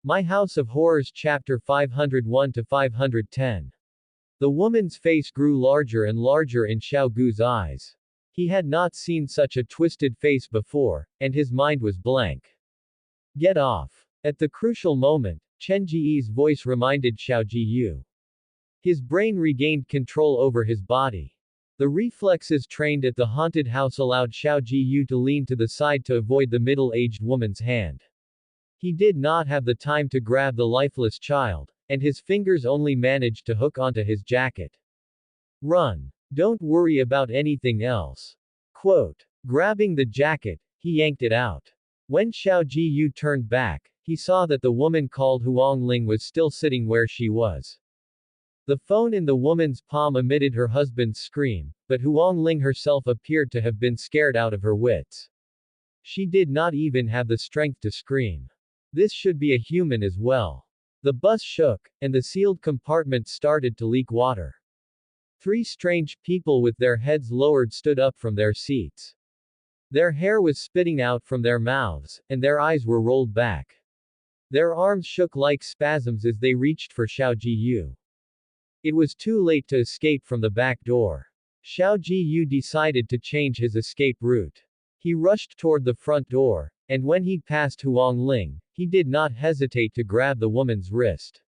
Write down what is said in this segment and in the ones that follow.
My House of Horrors Chapter 501 to 510. The woman's face grew larger and larger in Xiao Gu's eyes. He had not seen such a twisted face before, and his mind was blank. Get off. At the crucial moment, Chen Ge's voice reminded Xiao Jiyu. His brain regained control over his body. The reflexes trained at the haunted house allowed Xiao Jiyu to lean to the side to avoid the middle-aged woman's hand. He did not have the time to grab the lifeless child, and his fingers only managed to hook onto his jacket. Run. Don't worry about anything else. Quote. Grabbing the jacket, he yanked it out. When Xiao Jiyu turned back, he saw that the woman called Huang Ling was still sitting where she was. The phone in the woman's palm emitted her husband's scream, but Huang Ling herself appeared to have been scared out of her wits. She did not even have the strength to scream. This should be a human as well. The bus shook, and the sealed compartment started to leak water. Three strange people with their heads lowered stood up from their seats. Their hair was spitting out from their mouths, and their eyes were rolled back. Their arms shook like spasms as they reached for Xiao Jiyu. It was too late to escape from the back door. Xiao Jiyu decided to change his escape route. He rushed toward the front door, and when he passed Huang Ling, he did not hesitate to grab the woman's wrist.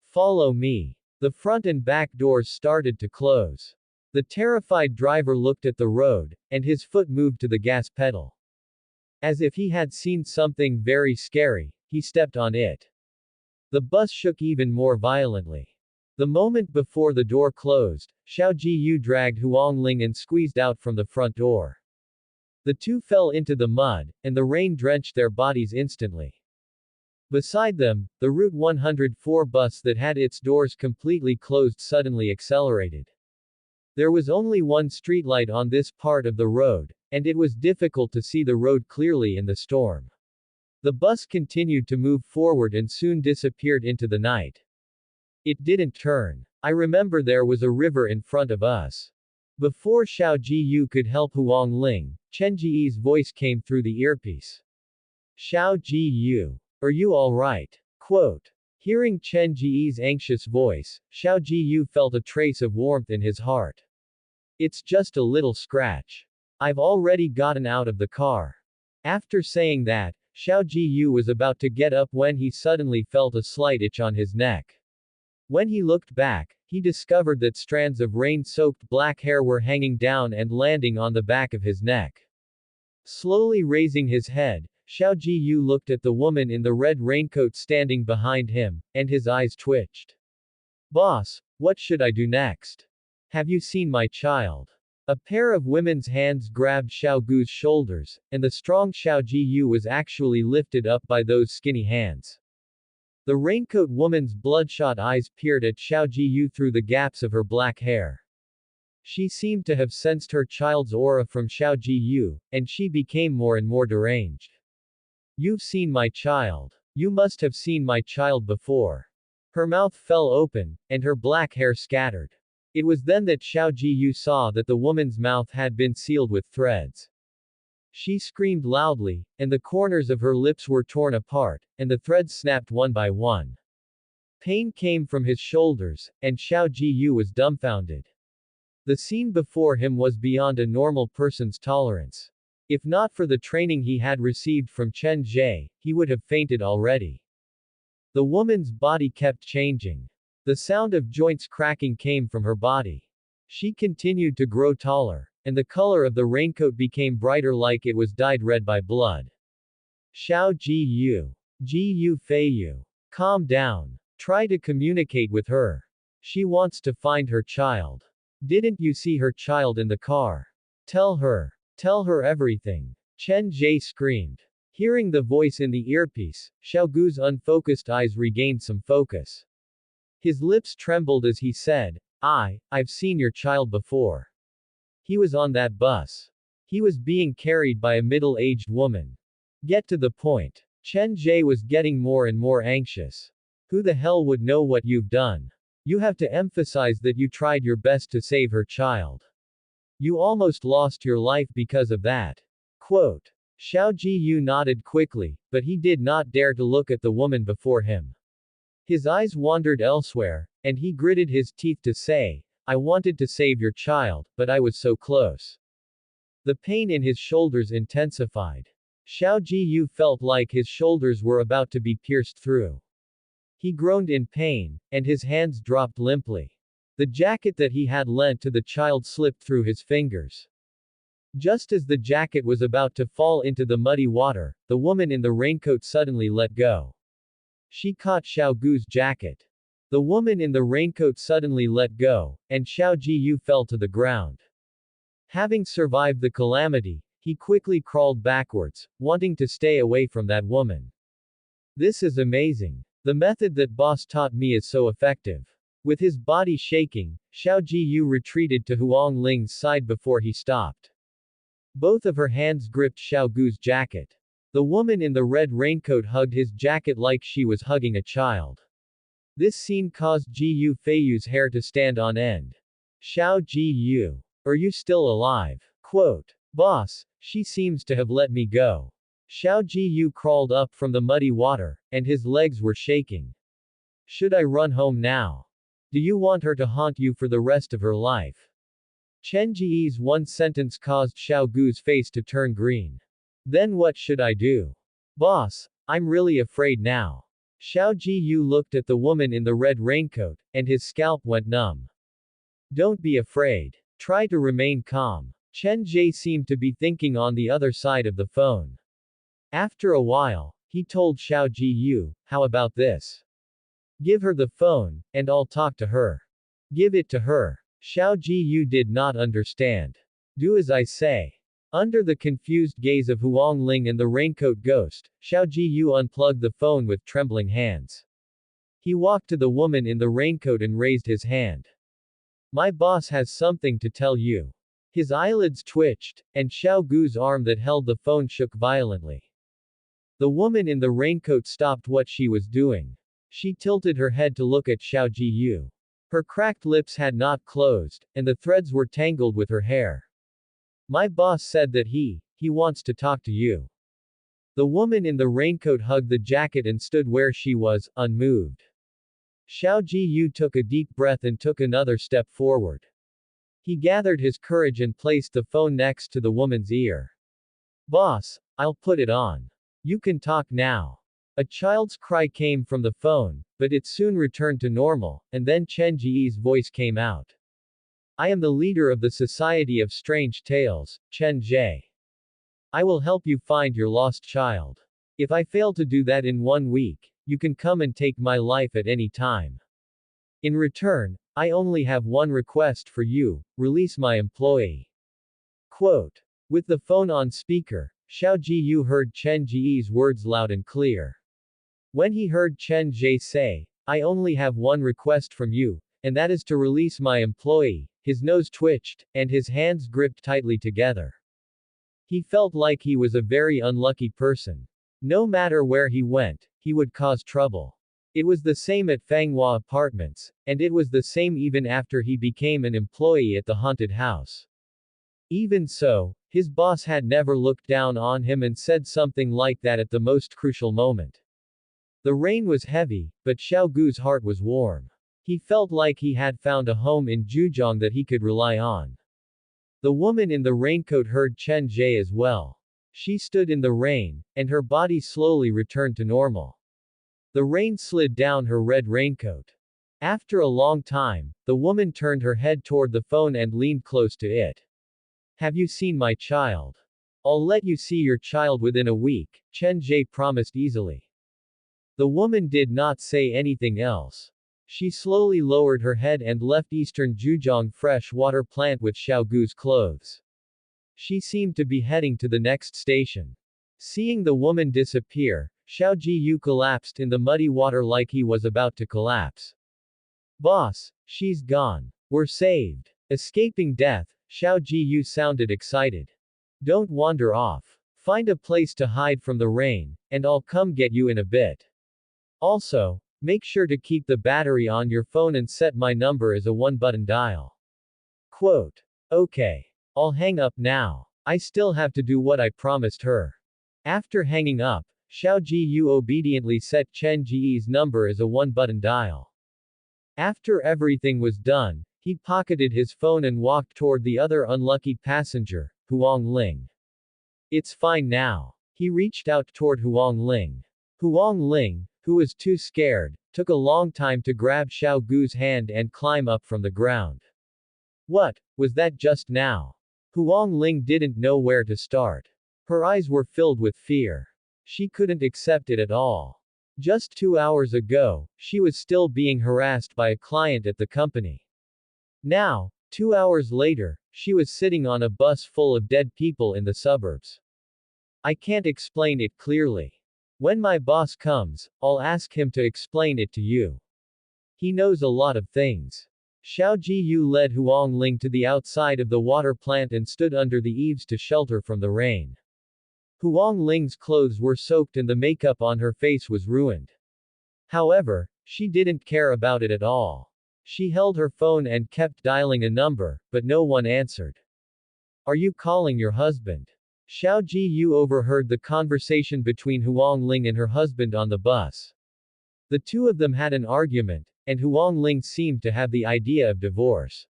Follow me. The front and back doors started to close. The terrified driver looked at the road, and his foot moved to the gas pedal. As if he had seen something very scary, he stepped on it. The bus shook even more violently. The moment before the door closed, Xiao Jiyu dragged Huang Ling and squeezed out from the front door. The two fell into the mud, and the rain drenched their bodies instantly. Beside them, the Route 104 bus that had its doors completely closed suddenly accelerated. There was only one streetlight on this part of the road, and it was difficult to see the road clearly in the storm. The bus continued to move forward and soon disappeared into the night. It didn't turn. I remember there was a river in front of us. Before Xiao Jiyu could help Huang Ling, Chen Ge's voice came through the earpiece. Xiao Jiyu. Are you alright? Quote. Hearing Chen Ge's anxious voice, Xiao Jiyu felt a trace of warmth in his heart. It's just a little scratch. I've already gotten out of the car. After saying that, Xiao Jiyu was about to get up when he suddenly felt a slight itch on his neck. When he looked back, he discovered that strands of rain-soaked black hair were hanging down and landing on the back of his neck. Slowly raising his head, Xiao Jiyu looked at the woman in the red raincoat standing behind him, and his eyes twitched. Boss, what should I do next? Have you seen my child? A pair of women's hands grabbed Xiao Gu's shoulders, and the strong Xiao Jiyu was actually lifted up by those skinny hands. The raincoat woman's bloodshot eyes peered at Xiao Jiyu through the gaps of her black hair. She seemed to have sensed her child's aura from Xiao Jiyu, and she became more and more deranged. You've seen my child. You must have seen my child before. Her mouth fell open, and her black hair scattered. It was then that Xiao Jiyu saw that the woman's mouth had been sealed with threads. She screamed loudly, and the corners of her lips were torn apart, and the threads snapped one by one. Pain came from his shoulders, and Xiao Jiyu was dumbfounded. The scene before him was beyond a normal person's tolerance. If not for the training he had received from Chen Ge, he would have fainted already. The woman's body kept changing. The sound of joints cracking came from her body. She continued to grow taller, and the color of the raincoat became brighter like it was dyed red by blood. Xiao Jiyu. Jiyu Feiyu. Calm down. Try to communicate with her. She wants to find her child. Didn't you see her child in the car? Tell her. Tell her everything. Chen Ge screamed. Hearing the voice in the earpiece, Xiao Gu's unfocused eyes regained some focus. His lips trembled as he said, I've seen your child before. He was on that bus. He was being carried by a middle-aged woman. Get to the point. Chen Ge was getting more and more anxious. Who the hell would know what you've done? You have to emphasize that you tried your best to save her child. You almost lost your life because of that. Quote. Xiao Jiyu nodded quickly, but he did not dare to look at the woman before him. His eyes wandered elsewhere, and he gritted his teeth to say, I wanted to save your child, but I was so close. The pain in his shoulders intensified. Xiao Jiyu felt like his shoulders were about to be pierced through. He groaned in pain, and his hands dropped limply. The jacket that he had lent to the child slipped through his fingers. Just as the jacket was about to fall into the muddy water, the woman in the raincoat suddenly let go. She caught Xiao Gu's jacket. The woman in the raincoat suddenly let go, and Xiao Jiyu fell to the ground. Having survived the calamity, he quickly crawled backwards, wanting to stay away from that woman. This is amazing. The method that boss taught me is so effective. With his body shaking, Xiao Jiyu retreated to Huang Ling's side before he stopped. Both of her hands gripped Xiao Gu's jacket. The woman in the red raincoat hugged his jacket like she was hugging a child. This scene caused Jiyu Feiyu's hair to stand on end. Xiao Jiyu. Are you still alive? Quote. Boss, she seems to have let me go. Xiao Jiyu crawled up from the muddy water, and his legs were shaking. Should I run home now? Do you want her to haunt you for the rest of her life? Chen Ge's one sentence caused Xiao Gu's face to turn green. Then what should I do? Boss, I'm really afraid now. Xiao Jiyu looked at the woman in the red raincoat, and his scalp went numb. Don't be afraid. Try to remain calm. Chen Ge seemed to be thinking on the other side of the phone. After a while, he told Xiao Jiyu, how about this? Give her the phone, and I'll talk to her. Give it to her. Xiao Jiyu did not understand. Do as I say. Under the confused gaze of Huang Ling and the raincoat ghost, Xiao Jiyu unplugged the phone with trembling hands. He walked to the woman in the raincoat and raised his hand. My boss has something to tell you. His eyelids twitched, and Xiao Gu's arm that held the phone shook violently. The woman in the raincoat stopped what she was doing. She tilted her head to look at Xiao Jiyu. Her cracked lips had not closed, and the threads were tangled with her hair. My boss said that he wants to talk to you. The woman in the raincoat hugged the jacket and stood where she was, unmoved. Xiao Jiyu took a deep breath and took another step forward. He gathered his courage and placed the phone next to the woman's ear. Boss, I'll put it on. You can talk now. A child's cry came from the phone, but it soon returned to normal, and then Chen Ge's voice came out. I am the leader of the Society of Strange Tales, Chen Ge. I will help you find your lost child. If I fail to do that in 1 week, you can come and take my life at any time. In return, I only have one request for you, release my employee. Quote. With the phone on speaker, Xiao Jiyu heard Chen Ge's words loud and clear. When he heard Chen Ge say, I only have one request from you, and that is to release my employee, his nose twitched, and his hands gripped tightly together. He felt like he was a very unlucky person. No matter where he went, he would cause trouble. It was the same at Fanghua Apartments, and it was the same even after he became an employee at the haunted house. Even so, his boss had never looked down on him and said something like that at the most crucial moment. The rain was heavy, but Xiao Gu's heart was warm. He felt like he had found a home in Zhujiang that he could rely on. The woman in the raincoat heard Chen Ge as well. She stood in the rain, and her body slowly returned to normal. The rain slid down her red raincoat. After a long time, the woman turned her head toward the phone and leaned close to it. Have you seen my child? I'll let you see your child within a week, Chen Ge promised easily. The woman did not say anything else. She slowly lowered her head and left Eastern Zhujiang fresh water plant with Xiao Gu's clothes. She seemed to be heading to the next station. Seeing the woman disappear, Xiao Jiyu collapsed in the muddy water like he was about to collapse. Boss, she's gone. We're saved. Escaping death, Xiao Jiyu sounded excited. Don't wander off. Find a place to hide from the rain, and I'll come get you in a bit. Also, make sure to keep the battery on your phone and set my number as a one-button dial. Quote. Okay. I'll hang up now. I still have to do what I promised her. After hanging up, Xiao Jiyu obediently set Chen Ge's number as a one-button dial. After everything was done, he pocketed his phone and walked toward the other unlucky passenger, Huang Ling. It's fine now. He reached out toward Huang Ling. Huang Ling, who was too scared, took a long time to grab Xiao Gu's hand and climb up from the ground. What was that just now? Huang Ling didn't know where to start. Her eyes were filled with fear. She couldn't accept it at all. Just 2 hours ago, she was still being harassed by a client at the company. Now, 2 hours later, she was sitting on a bus full of dead people in the suburbs. I can't explain it clearly. When my boss comes, I'll ask him to explain it to you. He knows a lot of things. Xiao Jiyu led Huang Ling to the outside of the water plant and stood under the eaves to shelter from the rain. Huang Ling's clothes were soaked and the makeup on her face was ruined. However, she didn't care about it at all. She held her phone and kept dialing a number, but no one answered. Are you calling your husband? Xiao Jiyu overheard the conversation between Huang Ling and her husband on the bus. The two of them had an argument, and Huang Ling seemed to have the idea of divorce.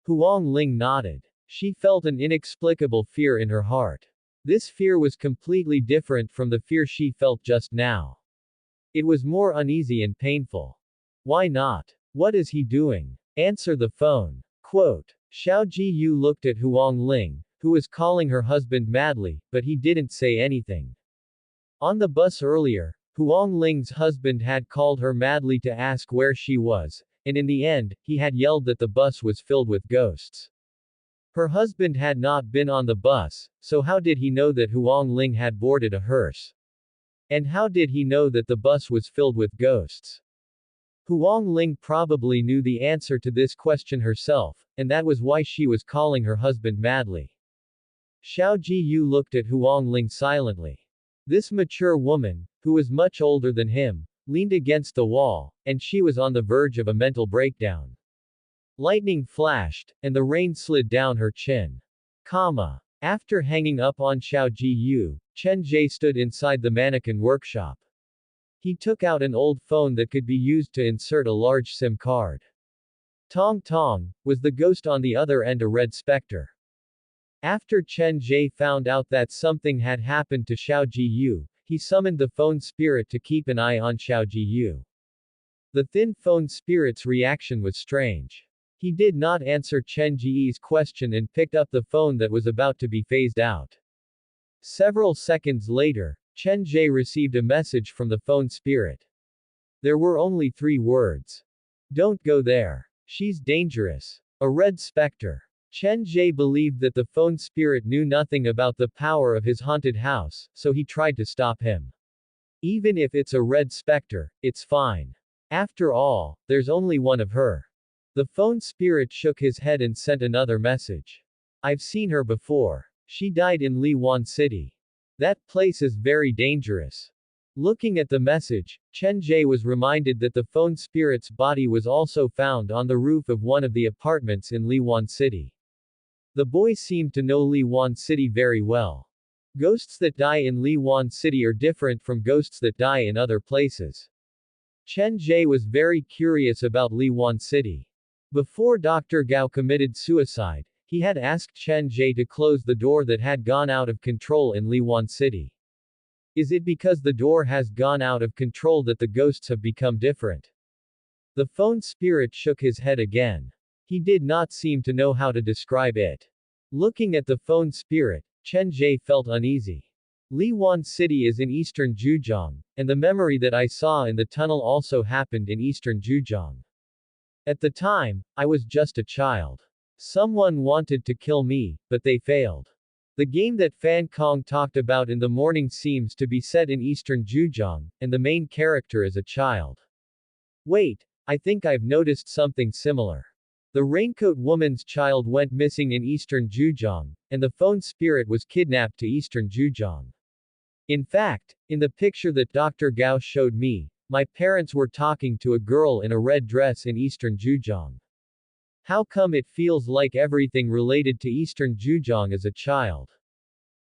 Huang Ling nodded. She felt an inexplicable fear in her heart. This fear was completely different from the fear she felt just now. It was more uneasy and painful. Why not? What is he doing? Answer the phone. Quote. Xiao Jiyu looked at Huang Ling, who was calling her husband madly, but he didn't say anything. On the bus earlier, Huang Ling's husband had called her madly to ask where she was, and in the end, he had yelled that the bus was filled with ghosts. Her husband had not been on the bus, so how did he know that Huang Ling had boarded a hearse? And how did he know that the bus was filled with ghosts? Huang Ling probably knew the answer to this question herself, and that was why she was calling her husband madly. Xiao Jiyu looked at Huang Ling silently. This mature woman, who was much older than him, leaned against the wall, and she was on the verge of a mental breakdown. Lightning flashed, and the rain slid down her chin. After hanging up on Xiao Jiyu, Chen Ge stood inside the mannequin workshop. He took out an old phone that could be used to insert a large SIM card. Tong Tong, was the ghost on the other end a red specter? After Chen Ge found out that something had happened to Xiao Jiyu, he summoned the phone spirit to keep an eye on Xiao Jiyu. The thin phone spirit's reaction was strange. He did not answer Chen Ge's question and picked up the phone that was about to be phased out. Several seconds later, Chen Ge received a message from the phone spirit. There were only 3 words. Don't go there. She's dangerous. A red specter. Chen Ge believed that the phone spirit knew nothing about the power of his haunted house, so he tried to stop him. Even if it's a red specter, it's fine. After all, there's only one of her. The phone spirit shook his head and sent another message. I've seen her before. She died in Liwan City. That place is very dangerous. Looking at the message, Chen Ge was reminded that the phone spirit's body was also found on the roof of one of the apartments in Liwan City. The boy seemed to know Liwan City very well. Ghosts that die in Liwan City are different from ghosts that die in other places. Chen Ge was very curious about Liwan City. Before Dr. Gao committed suicide, he had asked Chen Ge to close the door that had gone out of control in Liwan City. Is it because the door has gone out of control that the ghosts have become different? The phone spirit shook his head again. He did not seem to know how to describe it. Looking at the phone spirit, Chen Ge felt uneasy. Liwan City is in eastern Zhejiang, and the memory that I saw in the tunnel also happened in eastern Zhejiang. At the time, I was just a child. Someone wanted to kill me, but they failed. The game that Fan Kong talked about in the morning seems to be set in eastern Zhejiang, and the main character is a child. Wait, I think I've noticed something similar. The raincoat woman's child went missing in eastern Zhejiang, and the phone spirit was kidnapped to eastern Zhejiang. In fact, in the picture that Dr. Gao showed me, my parents were talking to a girl in a red dress in eastern Zhejiang. How come it feels like everything related to eastern Zhejiang is a child?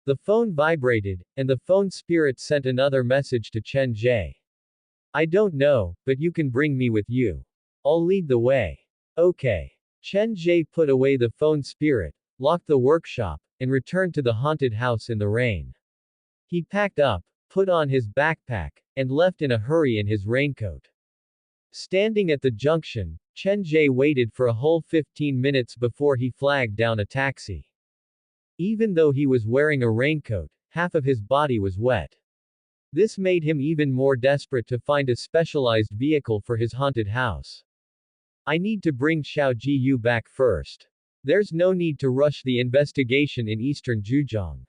The phone vibrated, and the phone spirit sent another message to Chen Ge. I don't know, but you can bring me with you. I'll lead the way. Okay. Chen Ge put away the phone spirit, locked the workshop, and returned to the haunted house in the rain. He packed up, put on his backpack, and left in a hurry in his raincoat. Standing at the junction, Chen Ge waited for a whole 15 minutes before he flagged down a taxi. Even though he was wearing a raincoat, half of his body was wet. This made him even more desperate to find a specialized vehicle for his haunted house. I need to bring Xiao Jiyu back first. There's no need to rush the investigation in eastern Zhejiang.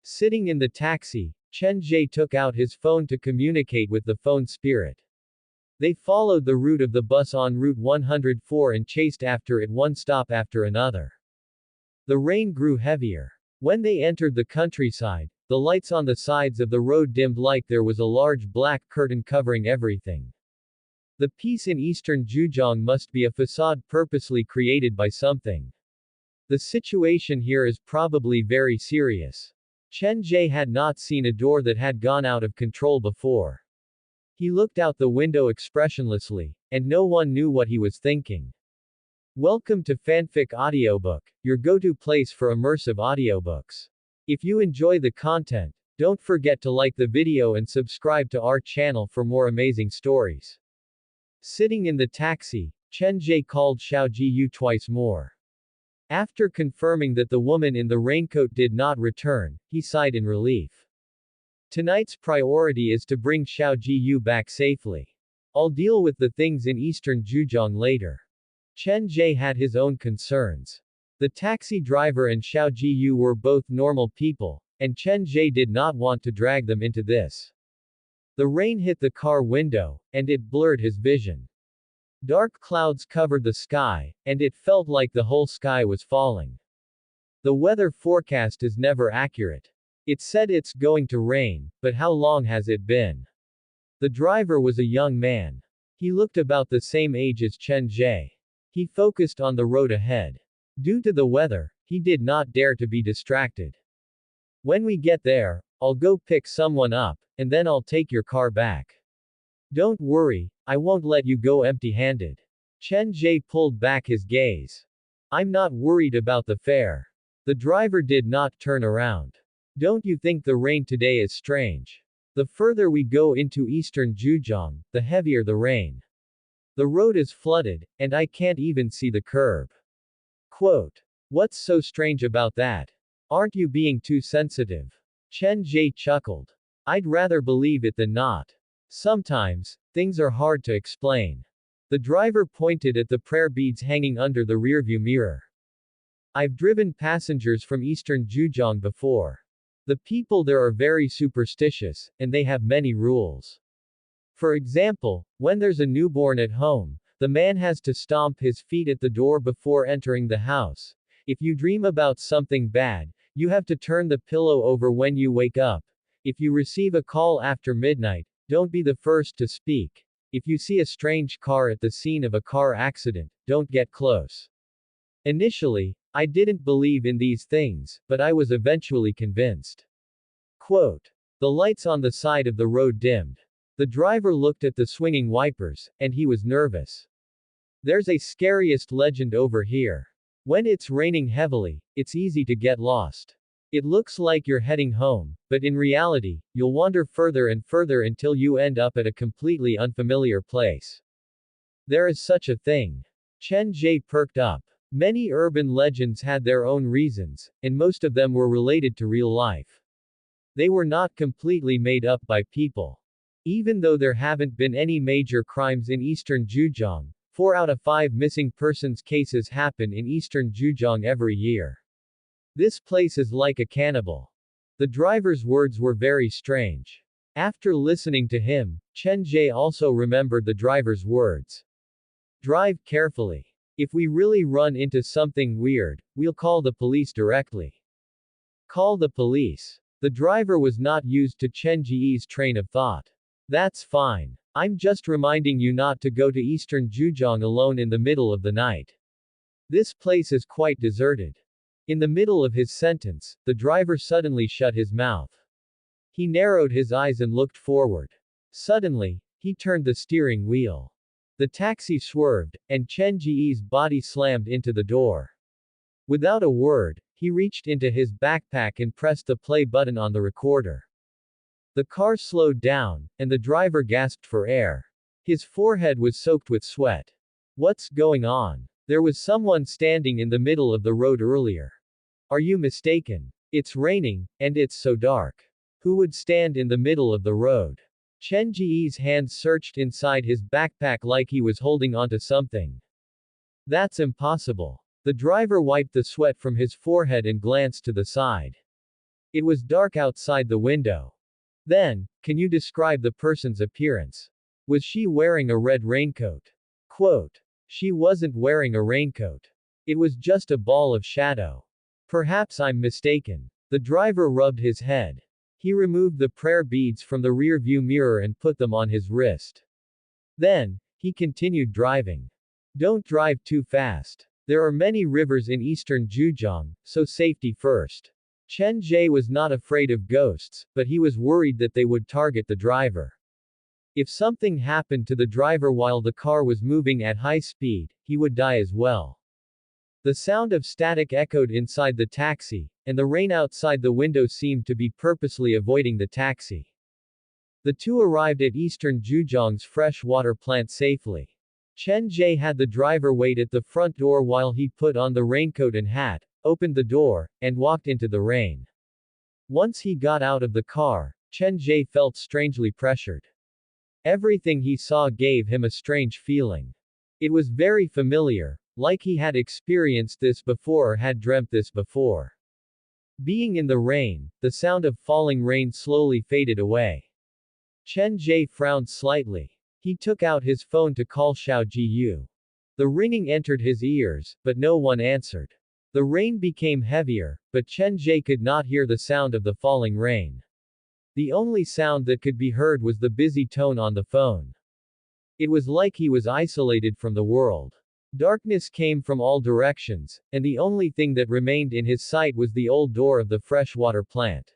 Sitting in the taxi, Chen Ge took out his phone to communicate with the phone spirit. They followed the route of the bus on Route 104 and chased after it one stop after another. The rain grew heavier. When they entered the countryside, the lights on the sides of the road dimmed like there was a large black curtain covering everything. The peace in eastern Zhejiang must be a facade purposely created by something. The situation here is probably very serious. Chen Ge had not seen a door that had gone out of control before. He looked out the window expressionlessly, and no one knew what he was thinking. Welcome to Fanfic Audiobook, your go-to place for immersive audiobooks. If you enjoy the content, don't forget to like the video and subscribe to our channel for more amazing stories. Sitting in the taxi, Chen Ge called Xiao Jiyu twice more. After confirming that the woman in the raincoat did not return, he sighed in relief. Tonight's priority is to bring Xiao Jiyu back safely. I'll deal with the things in eastern Zhejiang later. Chen Ge had his own concerns. The taxi driver and Xiao Jiyu were both normal people, and Chen Ge did not want to drag them into this. The rain hit the car window, and it blurred his vision. Dark clouds covered the sky, and it felt like the whole sky was falling. The weather forecast is never accurate. It said it's going to rain, but how long has it been? The driver was a young man. He looked about the same age as Chen Ge. He focused on the road ahead. Due to the weather, he did not dare to be distracted. When we get there, I'll go pick someone up, and then I'll take your car back. Don't worry, I won't let you go empty-handed. Chen Ge pulled back his gaze. I'm not worried about the fare. The driver did not turn around. Don't you think the rain today is strange? The further we go into eastern Zhejiang, the heavier the rain. The road is flooded, and I can't even see the curb. Quote. What's so strange about that? Aren't you being too sensitive? Chen Ge chuckled. I'd rather believe it than not. Sometimes, things are hard to explain. The driver pointed at the prayer beads hanging under the rearview mirror. I've driven passengers from eastern Zhejiang before. The people there are very superstitious, and they have many rules. For example, when there's a newborn at home, the man has to stomp his feet at the door before entering the house. If you dream about something bad, you have to turn the pillow over when you wake up. If you receive a call after midnight, don't be the first to speak. If you see a strange car at the scene of a car accident, don't get close. Initially, I didn't believe in these things, but I was eventually convinced. Quote. The lights on the side of the road dimmed. The driver looked at the swinging wipers, and he was nervous. There's a scariest legend over here. When it's raining heavily, it's easy to get lost. It looks like you're heading home, but in reality, you'll wander further and further until you end up at a completely unfamiliar place. There is such a thing. Chen Ge perked up. Many urban legends had their own reasons, and most of them were related to real life. They were not completely made up by people. Even though there haven't been any major crimes in eastern Zhejiang, 4 out of 5 missing persons cases happen in eastern Zhejiang every year. This place is like a cannibal. The driver's words were very strange. After listening to him, Chen Ge also remembered the driver's words. Drive carefully. If we really run into something weird, we'll call the police directly. Call the police. The driver was not used to Chen Ge's train of thought. That's fine. I'm just reminding you not to go to eastern Zhejiang alone in the middle of the night. This place is quite deserted. In the middle of his sentence, the driver suddenly shut his mouth. He narrowed his eyes and looked forward. Suddenly, he turned the steering wheel. The taxi swerved, and Chen Ge's body slammed into the door. Without a word, he reached into his backpack and pressed the play button on the recorder. The car slowed down, and the driver gasped for air. His forehead was soaked with sweat. What's going on? There was someone standing in the middle of the road earlier. Are you mistaken? It's raining, and it's so dark. Who would stand in the middle of the road? Chen Ge's hands searched inside his backpack like he was holding onto something. That's impossible. The driver wiped the sweat from his forehead and glanced to the side. It was dark outside the window. Then, can you describe the person's appearance? Was she wearing a red raincoat? Quote. She wasn't wearing a raincoat. It was just a ball of shadow. Perhaps I'm mistaken. The driver rubbed his head. He removed the prayer beads from the rear-view mirror and put them on his wrist. Then, he continued driving. Don't drive too fast. There are many rivers in eastern Zhejiang, so safety first. Chen Ge was not afraid of ghosts, but he was worried that they would target the driver. If something happened to the driver while the car was moving at high speed, he would die as well. The sound of static echoed inside the taxi, and the rain outside the window seemed to be purposely avoiding the taxi. The two arrived at eastern Zhejiang's fresh water plant safely. Chen Ge had the driver wait at the front door while he put on the raincoat and hat, opened the door, and walked into the rain. Once he got out of the car, Chen Ge felt strangely pressured. Everything he saw gave him a strange feeling. It was very familiar, like he had experienced this before or had dreamt this before. Being in the rain, the sound of falling rain slowly faded away. Chen Ge frowned slightly. He took out his phone to call Xiao Jiyu. The ringing entered his ears, but no one answered. The rain became heavier, but Chen Ge could not hear the sound of the falling rain. The only sound that could be heard was the busy tone on the phone. It was like he was isolated from the world. Darkness came from all directions, and the only thing that remained in his sight was the old door of the freshwater plant.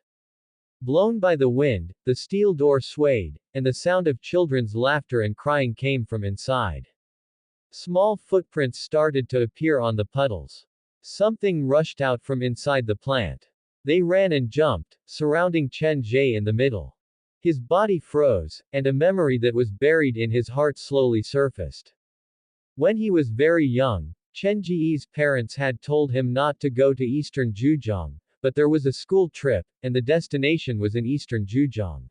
Blown by the wind, the steel door swayed, and the sound of children's laughter and crying came from inside. Small footprints started to appear on the puddles. Something rushed out from inside the plant. They ran and jumped, surrounding Chen Ge in the middle. His body froze, and a memory that was buried in his heart slowly surfaced. When he was very young, Chen Ge's parents had told him not to go to eastern Zhejiang, but there was a school trip, and the destination was in eastern Zhejiang.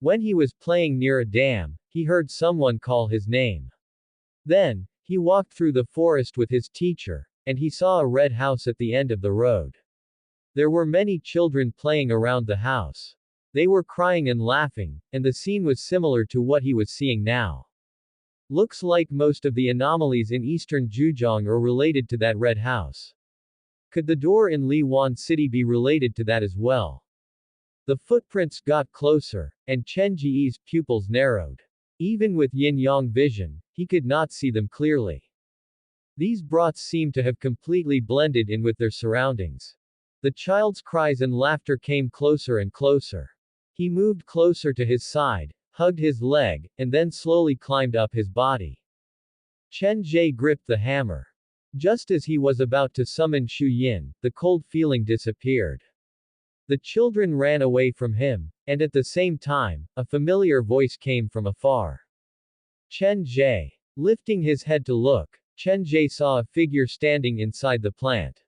When he was playing near a dam, he heard someone call his name. Then, he walked through the forest with his teacher, and he saw a red house at the end of the road. There were many children playing around the house. They were crying and laughing, and the scene was similar to what he was seeing now. Looks like most of the anomalies in eastern Zhejiang are related to that red house. Could the door in Liwan City be related to that as well? The footprints got closer, and Chen Ge's pupils narrowed. Even with yin-yang vision, he could not see them clearly. These brats seemed to have completely blended in with their surroundings. The child's cries and laughter came closer and closer. He moved closer to his side, hugged his leg, and then slowly climbed up his body. Chen Ge gripped the hammer. Just as he was about to summon Shu Yin, the cold feeling disappeared. The children ran away from him, and at the same time, a familiar voice came from afar. Chen Ge. Lifting his head to look, Chen Ge saw a figure standing inside the plant.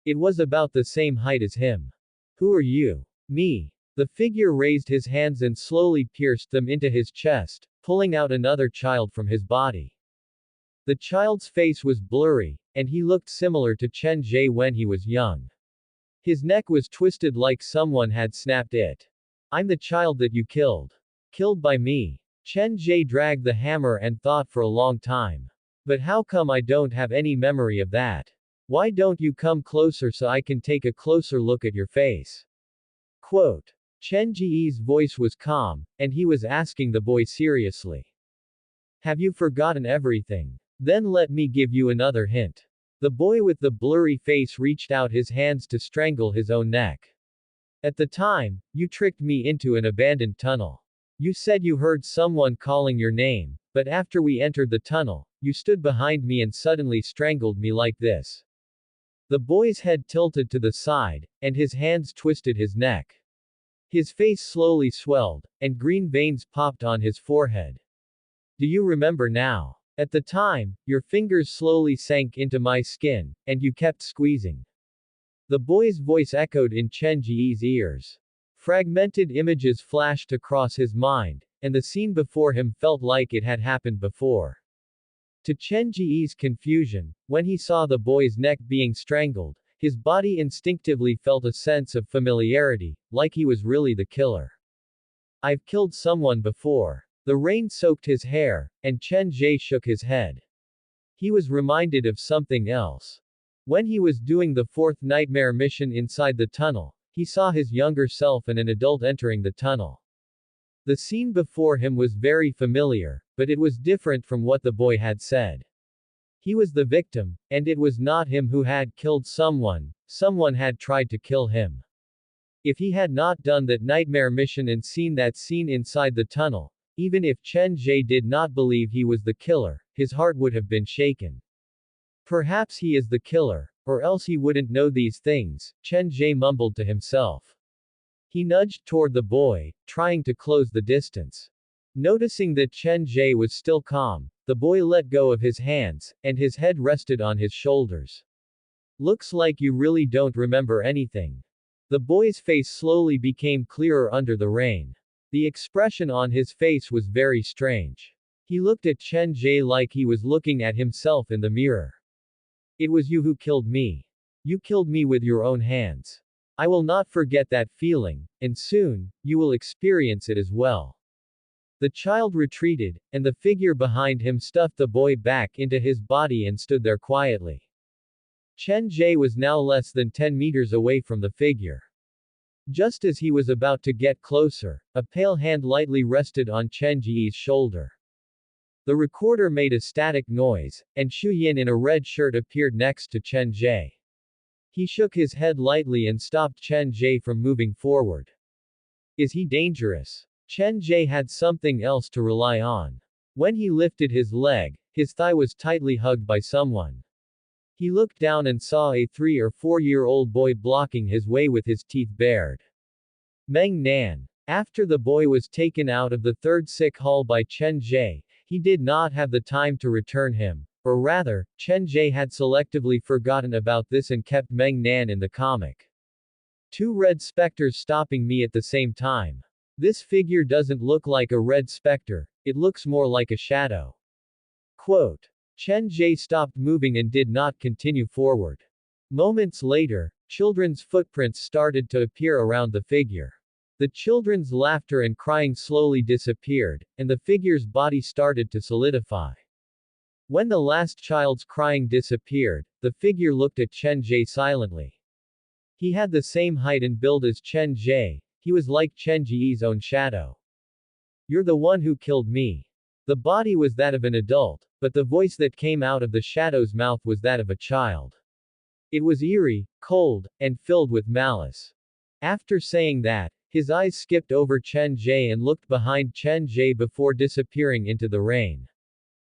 It was about the same height as him. Who are you? Me. The figure raised his hands and slowly pierced them into his chest, pulling out another child from his body. The child's face was blurry, and he looked similar to Chen Ge when he was young. His neck was twisted like someone had snapped it. I'm the child that you killed. Killed by me. Chen Ge dragged the hammer and thought for a long time. But how come I don't have any memory of that? Why don't you come closer so I can take a closer look at your face? Quote. Chen Ge's voice was calm, and he was asking the boy seriously. Have you forgotten everything? Then let me give you another hint. The boy with the blurry face reached out his hands to strangle his own neck. At the time, you tricked me into an abandoned tunnel. You said you heard someone calling your name, but after we entered the tunnel, you stood behind me and suddenly strangled me like this. The boy's head tilted to the side, and his hands twisted his neck. His face slowly swelled, and green veins popped on his forehead. Do you remember now? At the time, your fingers slowly sank into my skin, and you kept squeezing. The boy's voice echoed in Chen Ge's ears. Fragmented images flashed across his mind, and the scene before him felt like it had happened before. To Chen Ge's confusion, when he saw the boy's neck being strangled, his body instinctively felt a sense of familiarity, like he was really the killer. I've killed someone before. The rain soaked his hair, and Chen Ge shook his head. He was reminded of something else. When he was doing the fourth nightmare mission inside the tunnel, he saw his younger self and an adult entering the tunnel. The scene before him was very familiar, but it was different from what the boy had said. He was the victim, and it was not him who had killed someone, someone had tried to kill him. If he had not done that nightmare mission and seen that scene inside the tunnel, even if Chen Ge did not believe he was the killer, his heart would have been shaken. Perhaps he is the killer, or else he wouldn't know these things, Chen Ge mumbled to himself. He nudged toward the boy, trying to close the distance. Noticing that Chen Ge was still calm, the boy let go of his hands, and his head rested on his shoulders. Looks like you really don't remember anything. The boy's face slowly became clearer under the rain. The expression on his face was very strange. He looked at Chen Ge like he was looking at himself in the mirror. It was you who killed me. You killed me with your own hands. I will not forget that feeling, and soon, you will experience it as well. The child retreated, and the figure behind him stuffed the boy back into his body and stood there quietly. Chen Ge was now less than 10 meters away from the figure. Just as he was about to get closer, a pale hand lightly rested on Chen Ge's shoulder. The recorder made a static noise, and Xu Yin in a red shirt appeared next to Chen Ge. He shook his head lightly and stopped Chen Ge from moving forward. Is he dangerous? Chen Ge had something else to rely on. When he lifted his leg, his thigh was tightly hugged by someone. He looked down and saw a 3 or 4-year-old boy blocking his way with his teeth bared. Meng Nan. After the boy was taken out of the third sick hall by Chen Ge, he did not have the time to return him, or rather, Chen Ge had selectively forgotten about this and kept Meng Nan in the comic. 2 red specters stopping me at the same time. This figure doesn't look like a red specter, it looks more like a shadow. Quote. Chen Ge stopped moving and did not continue forward. Moments later, children's footprints started to appear around the figure. The children's laughter and crying slowly disappeared, and the figure's body started to solidify. When the last child's crying disappeared, the figure looked at Chen Ge silently. He had the same height and build as Chen Ge, he was like Chen Ge's own shadow. You're the one who killed me. The body was that of an adult, but the voice that came out of the shadow's mouth was that of a child. It was eerie, cold, and filled with malice. After saying that, his eyes skipped over Chen Ge and looked behind Chen Ge before disappearing into the rain.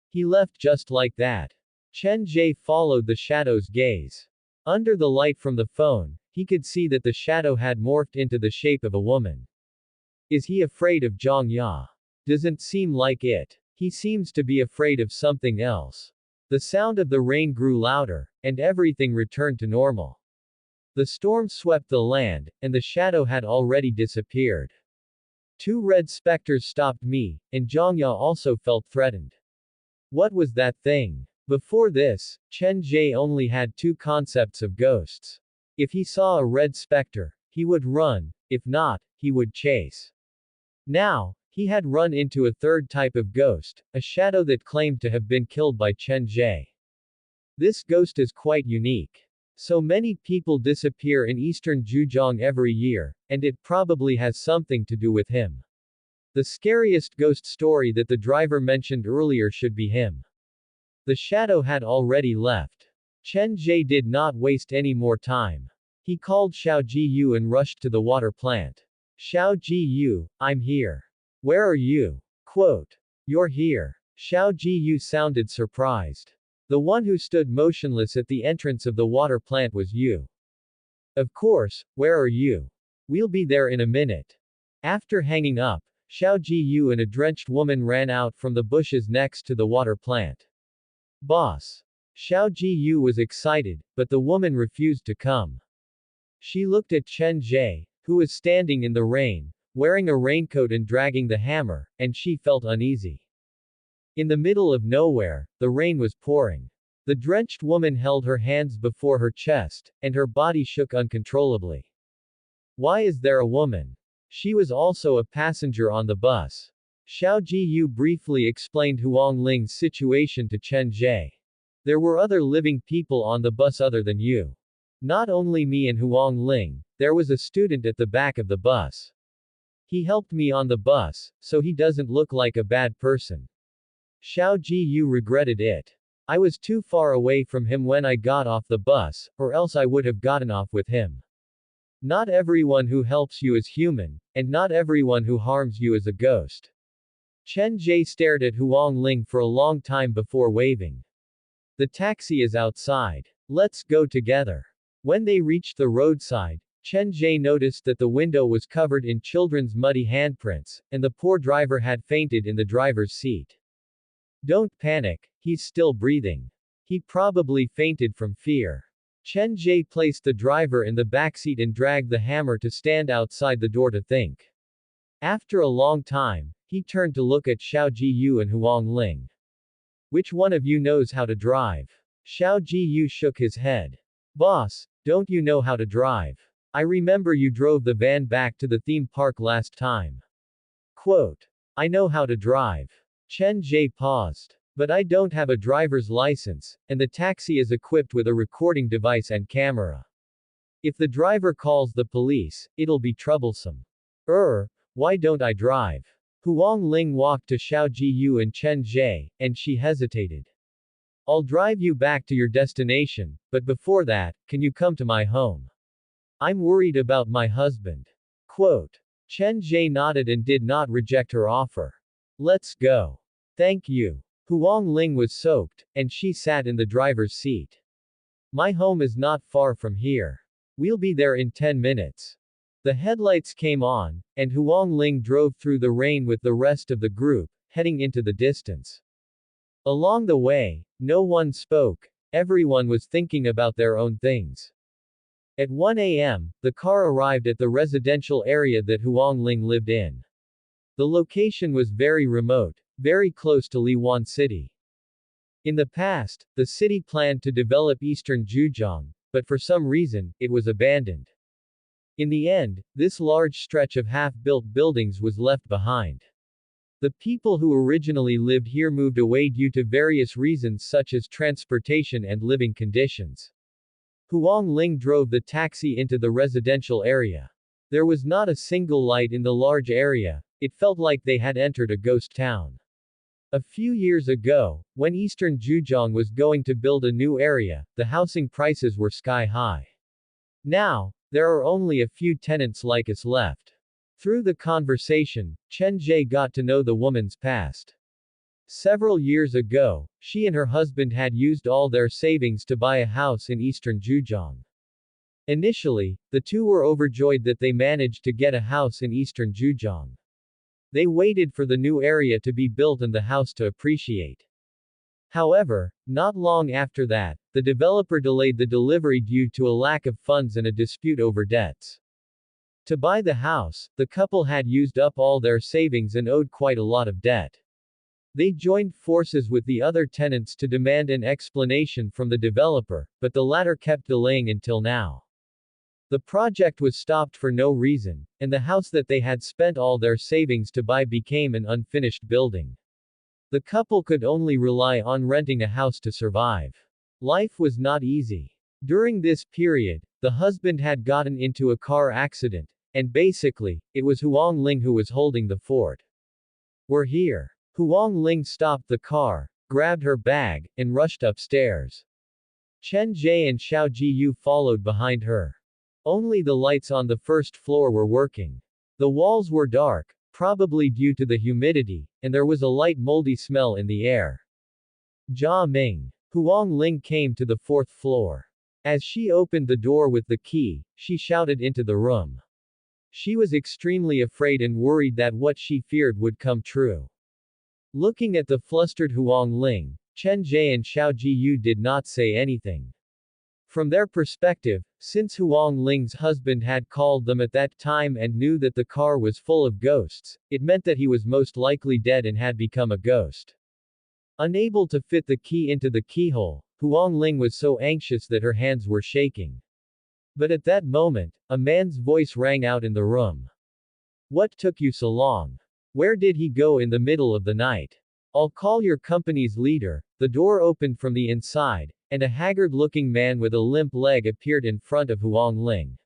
He left just like that. Chen Ge followed the shadow's gaze. Under the light from the phone, he could see that the shadow had morphed into the shape of a woman. Is he afraid of Zhang Ya? Doesn't seem like it. He seems to be afraid of something else. The sound of the rain grew louder, and everything returned to normal. The storm swept the land, and the shadow had already disappeared. 2 red specters stopped me, and Zhang Ya also felt threatened. What was that thing? Before this, Chen Ge only had 2 concepts of ghosts. If he saw a red specter, he would run, if not, he would chase. Now, he had run into a 3rd type of ghost, a shadow that claimed to have been killed by Chen Ge. This ghost is quite unique. So many people disappear in eastern Zhejiang every year, and it probably has something to do with him. The scariest ghost story that the driver mentioned earlier should be him. The shadow had already left. Chen Ge did not waste any more time. He called Xiao Jiyu and rushed to the water plant. Xiao Jiyu, I'm here. Where are you? Quote. You're here. Xiao Jiyu sounded surprised. The one who stood motionless at the entrance of the water plant was you. Of course, where are you? We'll be there in a minute. After hanging up, Xiao Jiyu and a drenched woman ran out from the bushes next to the water plant. Boss. Xiao Jiyu was excited, but the woman refused to come. She looked at Chen Ge, who was standing in the rain, wearing a raincoat and dragging the hammer, and she felt uneasy. In the middle of nowhere, the rain was pouring. The drenched woman held her hands before her chest, and her body shook uncontrollably. Why is there a woman? She was also a passenger on the bus. Xiao Jiyu briefly explained Huang Ling's situation to Chen Ge. There were other living people on the bus other than you. Not only me and Huang Ling, there was a student at the back of the bus. He helped me on the bus, so he doesn't look like a bad person. Xiao Jiyu regretted it. I was too far away from him when I got off the bus, or else I would have gotten off with him. Not everyone who helps you is human, and not everyone who harms you is a ghost. Chen Ge stared at Huang Ling for a long time before waving. The taxi is outside. Let's go together. When they reached the roadside, Chen Ge noticed that the window was covered in children's muddy handprints, and the poor driver had fainted in the driver's seat. Don't panic, he's still breathing. He probably fainted from fear. Chen Ge placed the driver in the backseat and dragged the hammer to stand outside the door to think. After a long time, he turned to look at Xiao Jiyu and Huang Ling. Which one of you knows how to drive? Xiao Jiyu shook his head. Boss, don't you know how to drive? I remember you drove the van back to the theme park last time. Quote. I know how to drive. Chen Ge paused. But I don't have a driver's license, and the taxi is equipped with a recording device and camera. If the driver calls the police, it'll be troublesome. Why don't I drive? Huang Ling walked to Xiao Jiyu and Chen Ge, and she hesitated. I'll drive you back to your destination, but before that, can you come to my home? I'm worried about my husband. Quote. Chen Ge nodded and did not reject her offer. Let's go. Thank you. Huang Ling was soaked, and she sat in the driver's seat. My home is not far from here. We'll be there in 10 minutes. The headlights came on, and Huang Ling drove through the rain with the rest of the group, heading into the distance. Along the way, no one spoke, everyone was thinking about their own things. At 1 a.m., the car arrived at the residential area that Huang Ling lived in. The location was very remote, very close to Liwan City. In the past, the city planned to develop eastern Zhejiang, but for some reason, it was abandoned. In the end, this large stretch of half-built buildings was left behind. The people who originally lived here moved away due to various reasons such as transportation and living conditions. Huang Ling drove the taxi into the residential area. There was not a single light in the large area, it felt like they had entered a ghost town. A few years ago, when Eastern Zhejiang was going to build a new area, the housing prices were sky high. Now, there are only a few tenants like us left. Through the conversation, Chen Ge got to know the woman's past. Several years ago, she and her husband had used all their savings to buy a house in Eastern Zhejiang. Initially, the two were overjoyed that they managed to get a house in Eastern Zhejiang. They waited for the new area to be built and the house to appreciate. However, not long after that, the developer delayed the delivery due to a lack of funds and a dispute over debts. To buy the house, the couple had used up all their savings and owed quite a lot of debt. They joined forces with the other tenants to demand an explanation from the developer, but the latter kept delaying until now. The project was stopped for no reason, and the house that they had spent all their savings to buy became an unfinished building. The couple could only rely on renting a house to survive. Life was not easy. During this period, the husband had gotten into a car accident, and basically, it was Huang Ling who was holding the fort. We're here. Huang Ling stopped the car, grabbed her bag, and rushed upstairs. Chen Ge and Xiao Jiyu followed behind her. Only the lights on the first floor were working. The walls were dark, probably due to the humidity, and there was a light moldy smell in the air. Jia Ming. Huang Ling came to the fourth floor. As she opened the door with the key, she shouted into the room. She was extremely afraid and worried that what she feared would come true. Looking at the flustered Huang Ling, Chen Ge and Xiao Jiyu did not say anything. From their perspective, since Huang Ling's husband had called them at that time and knew that the car was full of ghosts, it meant that he was most likely dead and had become a ghost. Unable to fit the key into the keyhole, Huang Ling was so anxious that her hands were shaking. But at that moment, a man's voice rang out in the room. What took you so long? Where did he go in the middle of the night? I'll call your company's leader. The door opened from the inside, and a haggard-looking man with a limp leg appeared in front of Huang Ling.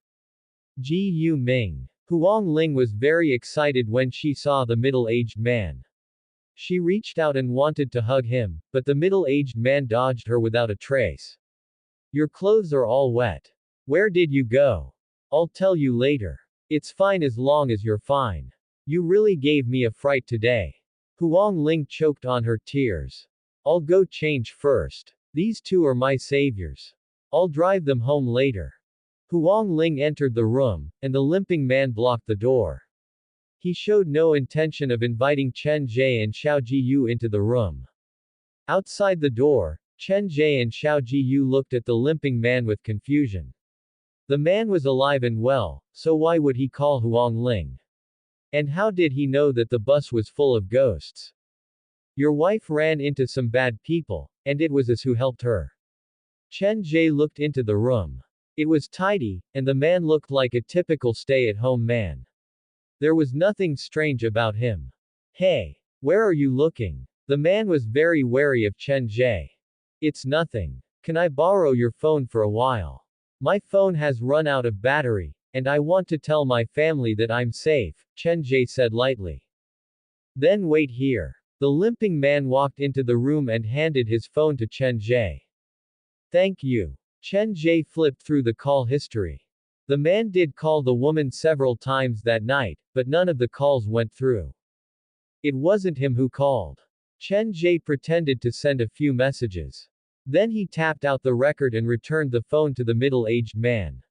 Ji Yu Ming. Huang Ling was very excited when she saw the middle-aged man. She reached out and wanted to hug him, but the middle-aged man dodged her without a trace. Your clothes are all wet. Where did you go? I'll tell you later. It's fine as long as you're fine. You really gave me a fright today. Huang Ling choked on her tears. I'll go change first. These two are my saviors. I'll drive them home later. Huang Ling entered the room, and the limping man blocked the door. He showed no intention of inviting Chen Ge and Xiao Jiyu into the room. Outside the door, Chen Ge and Xiao Jiyu looked at the limping man with confusion. The man was alive and well, so why would he call Huang Ling? And how did he know that the bus was full of ghosts? Your wife ran into some bad people, and it was us who helped her. Chen Ge looked into the room. It was tidy, and the man looked like a typical stay-at-home man. There was nothing strange about him. Hey, where are you looking? The man was very wary of Chen Ge. It's nothing. Can I borrow your phone for a while? My phone has run out of battery, and I want to tell my family that I'm safe, Chen Ge said lightly. Then wait here. The limping man walked into the room and handed his phone to Chen Ge. Thank you. Chen Ge flipped through the call history. The man did call the woman several times that night, but none of the calls went through. It wasn't him who called. Chen Ge pretended to send a few messages. Then he tapped out the record and returned the phone to the middle-aged man.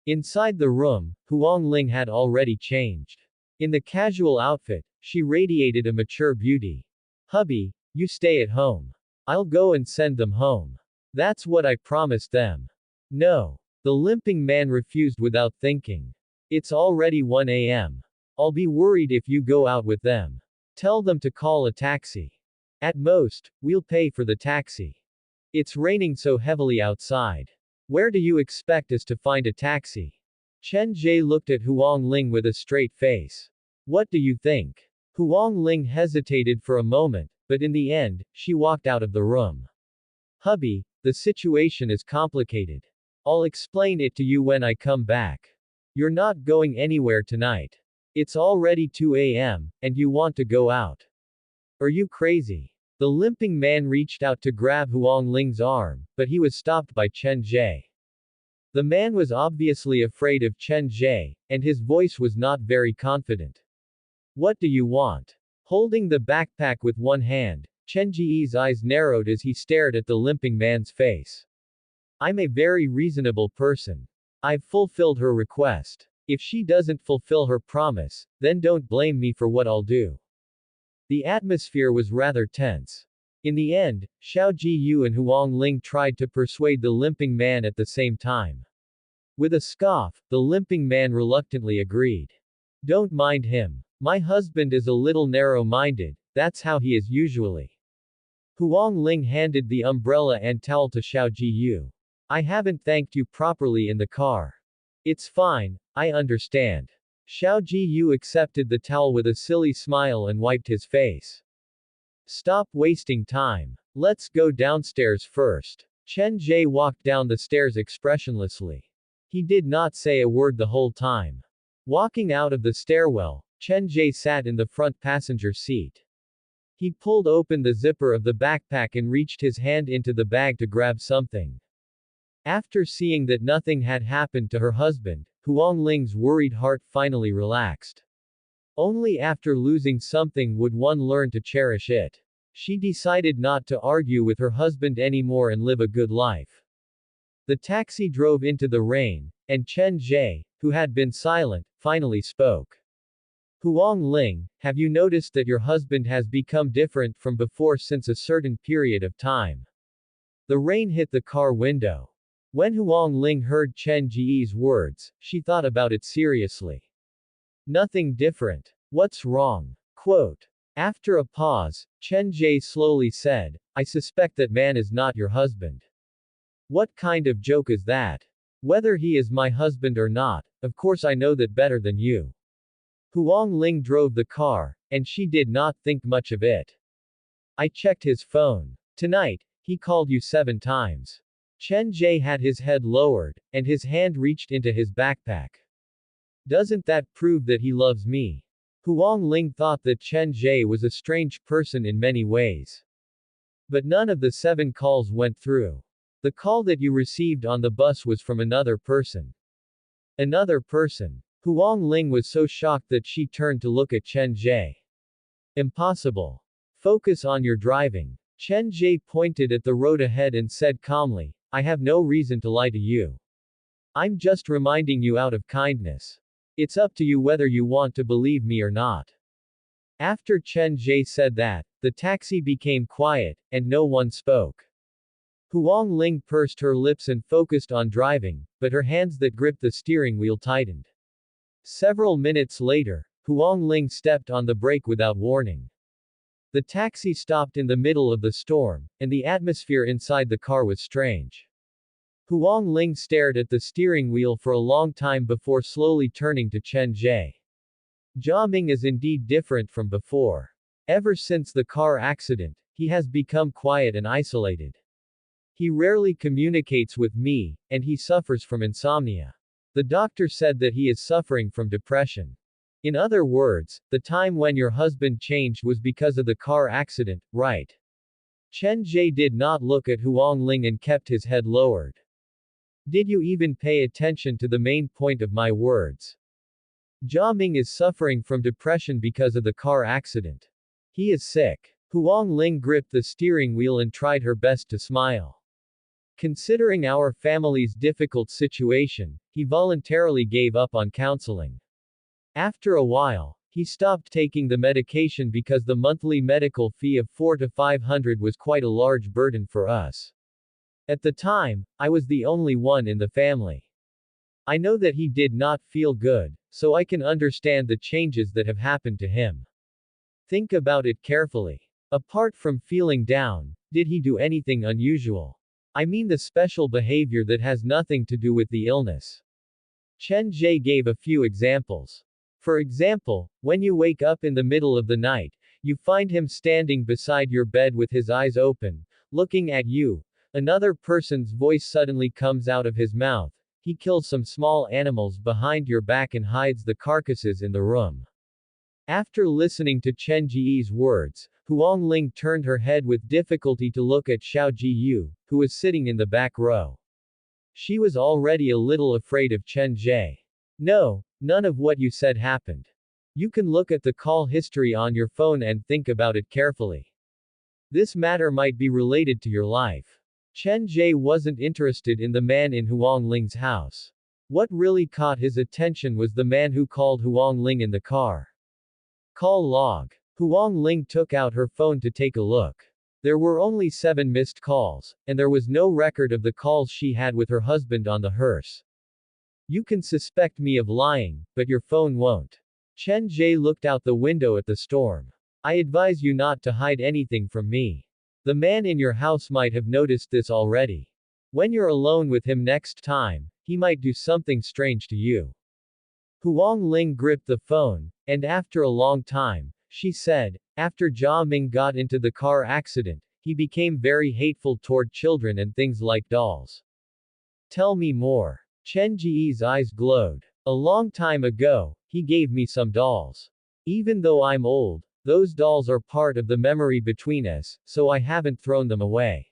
Inside the room, Huang Ling had already changed. In the casual outfit, she radiated a mature beauty. Hubby, you stay at home. I'll go and send them home. That's what I promised them. No. The limping man refused without thinking. It's already 1 a.m. I'll be worried if you go out with them. Tell them to call a taxi. At most, we'll pay for the taxi. It's raining so heavily outside. Where do you expect us to find a taxi? Chen Ge looked at Huang Ling with a straight face. What do you think? Huang Ling hesitated for a moment, but in the end, she walked out of the room. Hubby, the situation is complicated. I'll explain it to you when I come back. You're not going anywhere tonight. It's already 2 a.m., and you want to go out. Are you crazy? The limping man reached out to grab Huang Ling's arm, but he was stopped by Chen Ge. The man was obviously afraid of Chen Ge, and his voice was not very confident. What do you want? Holding the backpack with one hand, Chen Ge's eyes narrowed as he stared at the limping man's face. I'm a very reasonable person. I've fulfilled her request. If she doesn't fulfill her promise, then don't blame me for what I'll do. The atmosphere was rather tense. In the end, Xiao Jiyu and Huang Ling tried to persuade the limping man at the same time. With a scoff, the limping man reluctantly agreed. Don't mind him. My husband is a little narrow-minded, that's how he is usually. Huang Ling handed the umbrella and towel to Xiao Jiyu. I haven't thanked you properly in the car. It's fine, I understand. Xiao Jiyu accepted the towel with a silly smile and wiped his face. Stop wasting time. Let's go downstairs first. Chen Ge walked down the stairs expressionlessly. He did not say a word the whole time. Walking out of the stairwell, Chen Ge sat in the front passenger seat. He pulled open the zipper of the backpack and reached his hand into the bag to grab something. After seeing that nothing had happened to her husband, Huang Ling's worried heart finally relaxed. Only after losing something would one learn to cherish it. She decided not to argue with her husband anymore and live a good life. The taxi drove into the rain, and Chen Ge, who had been silent, finally spoke. Huang Ling, have you noticed that your husband has become different from before since a certain period of time? The rain hit the car window. When Huang Ling heard Chen Ge's words, she thought about it seriously. Nothing different. What's wrong? Quote. After a pause, Chen Ge slowly said, I suspect that man is not your husband. What kind of joke is that? Whether he is my husband or not, of course I know that better than you. Huang Ling drove the car, and she did not think much of it. I checked his phone. Tonight, he called you 7 times. Chen Ge had his head lowered, and his hand reached into his backpack. Doesn't that prove that he loves me? Huang Ling thought that Chen Ge was a strange person in many ways. But none of the 7 calls went through. The call that you received on the bus was from another person. Another person. Huang Ling was so shocked that she turned to look at Chen Ge. Impossible. Focus on your driving. Chen Ge pointed at the road ahead and said calmly, I have no reason to lie to you. I'm just reminding you out of kindness. It's up to you whether you want to believe me or not. After Chen Ge said that, the taxi became quiet, and no one spoke. Huang Ling pursed her lips and focused on driving, but her hands that gripped the steering wheel tightened. Several minutes later, Huang Ling stepped on the brake without warning. The taxi stopped in the middle of the storm, and the atmosphere inside the car was strange. Huang Ling stared at the steering wheel for a long time before slowly turning to Chen Ge. Jia Ming is indeed different from before. Ever since the car accident, he has become quiet and isolated. He rarely communicates with me, and he suffers from insomnia. The doctor said that he is suffering from depression. In other words, the time when your husband changed was because of the car accident, right? Chen Ge did not look at Huang Ling and kept his head lowered. Did you even pay attention to the main point of my words? Jia Ming is suffering from depression because of the car accident. He is sick. Huang Ling gripped the steering wheel and tried her best to smile. Considering our family's difficult situation, he voluntarily gave up on counseling. After a while, he stopped taking the medication because the monthly medical fee of 400 to 500 was quite a large burden for us. At the time, I was the only one in the family. I know that he did not feel good, so I can understand the changes that have happened to him. Think about it carefully. Apart from feeling down, did he do anything unusual? I mean the special behavior that has nothing to do with the illness. Chen Ge gave a few examples. For example, when you wake up in the middle of the night, you find him standing beside your bed with his eyes open, looking at you. Another person's voice suddenly comes out of his mouth. He kills some small animals behind your back and hides the carcasses in the room. After listening to Chen Ge's words, Huang Ling turned her head with difficulty to look at Xiao Jiyu, who was sitting in the back row. She was already a little afraid of Chen Ge. No, none of what you said happened. You can look at the call history on your phone and think about it carefully. This matter might be related to your life. Chen Ge wasn't interested in the man in Huang Ling's house. What really caught his attention was the man who called Huang Ling in the car. Call log. Huang Ling took out her phone to take a look. There were only 7 missed calls, and there was no record of the calls she had with her husband on the hearse. You can suspect me of lying, but your phone won't. Chen Ge looked out the window at the storm. I advise you not to hide anything from me. The man in your house might have noticed this already. When you're alone with him next time, he might do something strange to you. Huang Ling gripped the phone, and after a long time, she said, after Jia Ming got into the car accident, he became very hateful toward children and things like dolls. Tell me more. Chen Ge's eyes glowed. A long time ago, he gave me some dolls. Even though I'm old, those dolls are part of the memory between us, so I haven't thrown them away.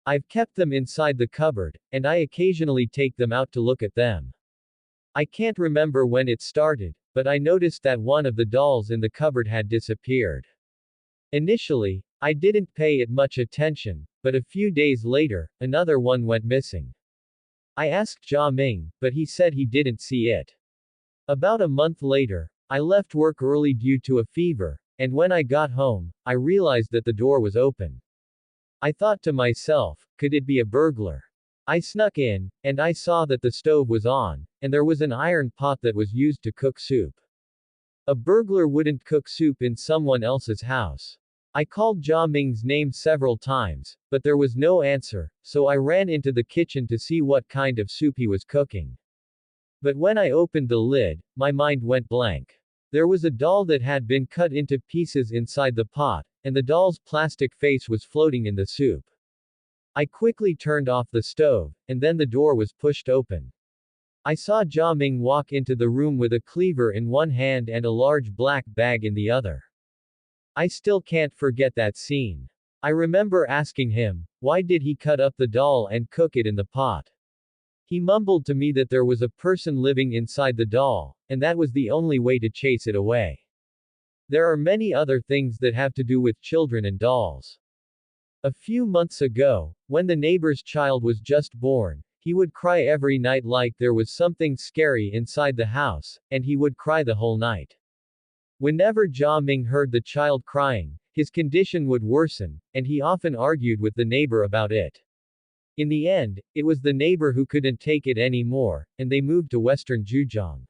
I've kept them inside the cupboard, and I occasionally take them out to look at them. I can't remember when it started, but I noticed that one of the dolls in the cupboard had disappeared. Initially, I didn't pay it much attention, but a few days later, another one went missing. I asked Jia Ming, but he said he didn't see it. About a month later, I left work early due to a fever, and when I got home, I realized that the door was open. I thought to myself, could it be a burglar? I snuck in, and I saw that the stove was on, and there was an iron pot that was used to cook soup. A burglar wouldn't cook soup in someone else's house. I called Jia Ming's name several times, but there was no answer, so I ran into the kitchen to see what kind of soup he was cooking. But when I opened the lid, my mind went blank. There was a doll that had been cut into pieces inside the pot, and the doll's plastic face was floating in the soup. I quickly turned off the stove, and then the door was pushed open. I saw Jia Ming walk into the room with a cleaver in one hand and a large black bag in the other. I still can't forget that scene. I remember asking him, why did he cut up the doll and cook it in the pot? He mumbled to me that there was a person living inside the doll, and that was the only way to chase it away. There are many other things that have to do with children and dolls. A few months ago, when the neighbor's child was just born, he would cry every night like there was something scary inside the house, and he would cry the whole night. Whenever Jia Ming heard the child crying, his condition would worsen, and he often argued with the neighbor about it. In the end, it was the neighbor who couldn't take it anymore, and they moved to western Zhejiang.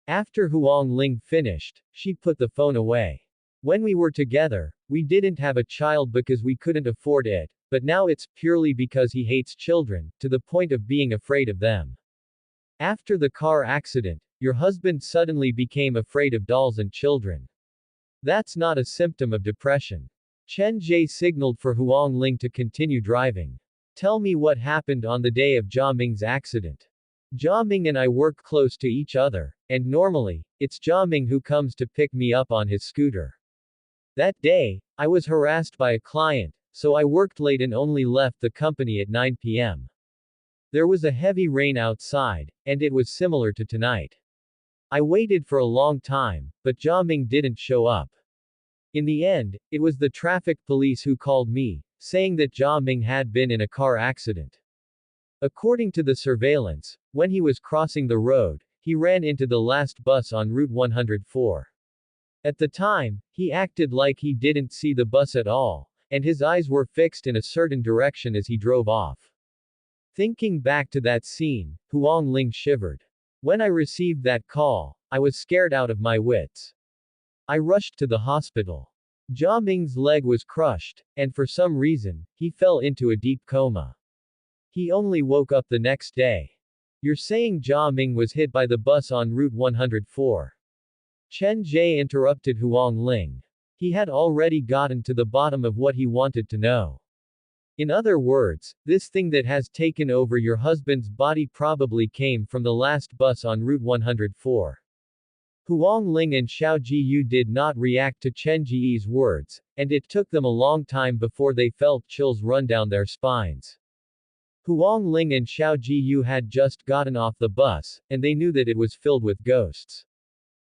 After Huang Ling finished, she put the phone away. When we were together, we didn't have a child because we couldn't afford it, but now it's purely because he hates children, to the point of being afraid of them. After the car accident, your husband suddenly became afraid of dolls and children. That's not a symptom of depression. Chen Ge signaled for Huang Ling to continue driving. Tell me what happened on the day of Jia Ming's accident. Jia Ming and I work close to each other, and normally, it's Jia Ming who comes to pick me up on his scooter. That day, I was harassed by a client, so I worked late and only left the company at 9 p.m. There was a heavy rain outside, and it was similar to tonight. I waited for a long time, but Jia Ming didn't show up. In the end, it was the traffic police who called me, saying that Jia Ming had been in a car accident. According to the surveillance, when he was crossing the road, he ran into the last bus on Route 104. At the time, he acted like he didn't see the bus at all, and his eyes were fixed in a certain direction as he drove off. Thinking back to that scene, Huang Ling shivered. When I received that call, I was scared out of my wits. I rushed to the hospital. Jia Ming's leg was crushed, and for some reason, he fell into a deep coma. He only woke up the next day. You're saying Jia Ming was hit by the bus on Route 104? Chen Ge interrupted Huang Ling. He had already gotten to the bottom of what he wanted to know. In other words, this thing that has taken over your husband's body probably came from the last bus on Route 104. Huang Ling and Xiao Jiyu did not react to Chen Ge's words, and it took them a long time before they felt chills run down their spines. Huang Ling and Xiao Jiyu had just gotten off the bus, and they knew that it was filled with ghosts.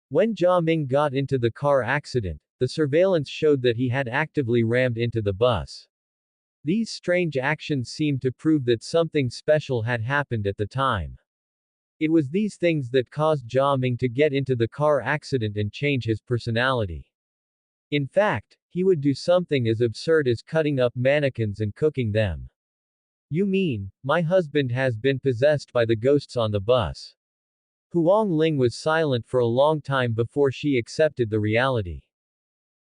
When Jia Ming got into the car accident, the surveillance showed that he had actively rammed into the bus. These strange actions seemed to prove that something special had happened at the time. It was these things that caused Jia Ming to get into the car accident and change his personality. In fact, he would do something as absurd as cutting up mannequins and cooking them. You mean, my husband has been possessed by the ghosts on the bus? Huang Ling was silent for a long time before she accepted the reality.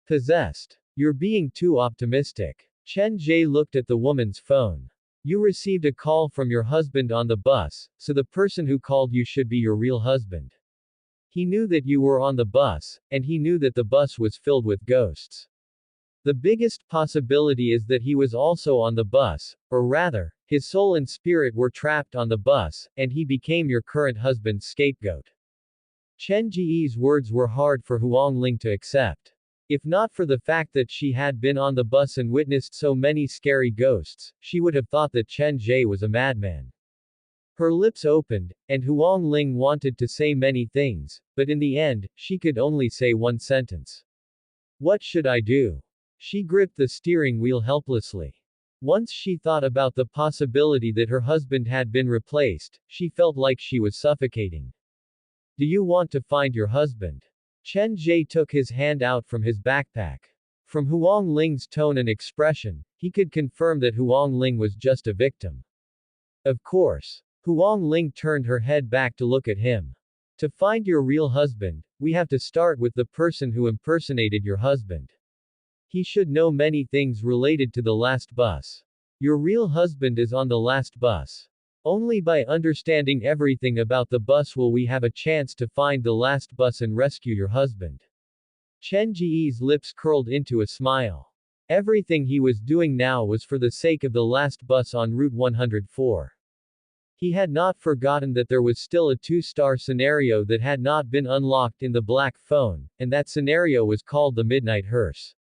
Possessed? You're being too optimistic. Chen Ge looked at the woman's phone. You received a call from your husband on the bus, so the person who called you should be your real husband. He knew that you were on the bus, and he knew that the bus was filled with ghosts. The biggest possibility is that he was also on the bus, or rather, his soul and spirit were trapped on the bus, and he became your current husband's scapegoat. Chen Ge's words were hard for Huang Ling to accept. If not for the fact that she had been on the bus and witnessed so many scary ghosts, she would have thought that Chen Ge was a madman. Her lips opened, and Huang Ling wanted to say many things, but in the end, she could only say one sentence. What should I do? She gripped the steering wheel helplessly. Once she thought about the possibility that her husband had been replaced, she felt like she was suffocating. Do you want to find your husband? Chen Ge took his hand out from his backpack. From Huang Ling's tone and expression, he could confirm that Huang Ling was just a victim. Of course. Huang Ling turned her head back to look at him. To find your real husband, we have to start with the person who impersonated your husband. He should know many things related to the last bus. Your real husband is on the last bus. Only by understanding everything about the bus will we have a chance to find the last bus and rescue your husband. Chen Ge's lips curled into a smile. Everything he was doing now was for the sake of the last bus on Route 104. He had not forgotten that there was still a two-star scenario that had not been unlocked in the black phone, and that scenario was called the Midnight Hearse.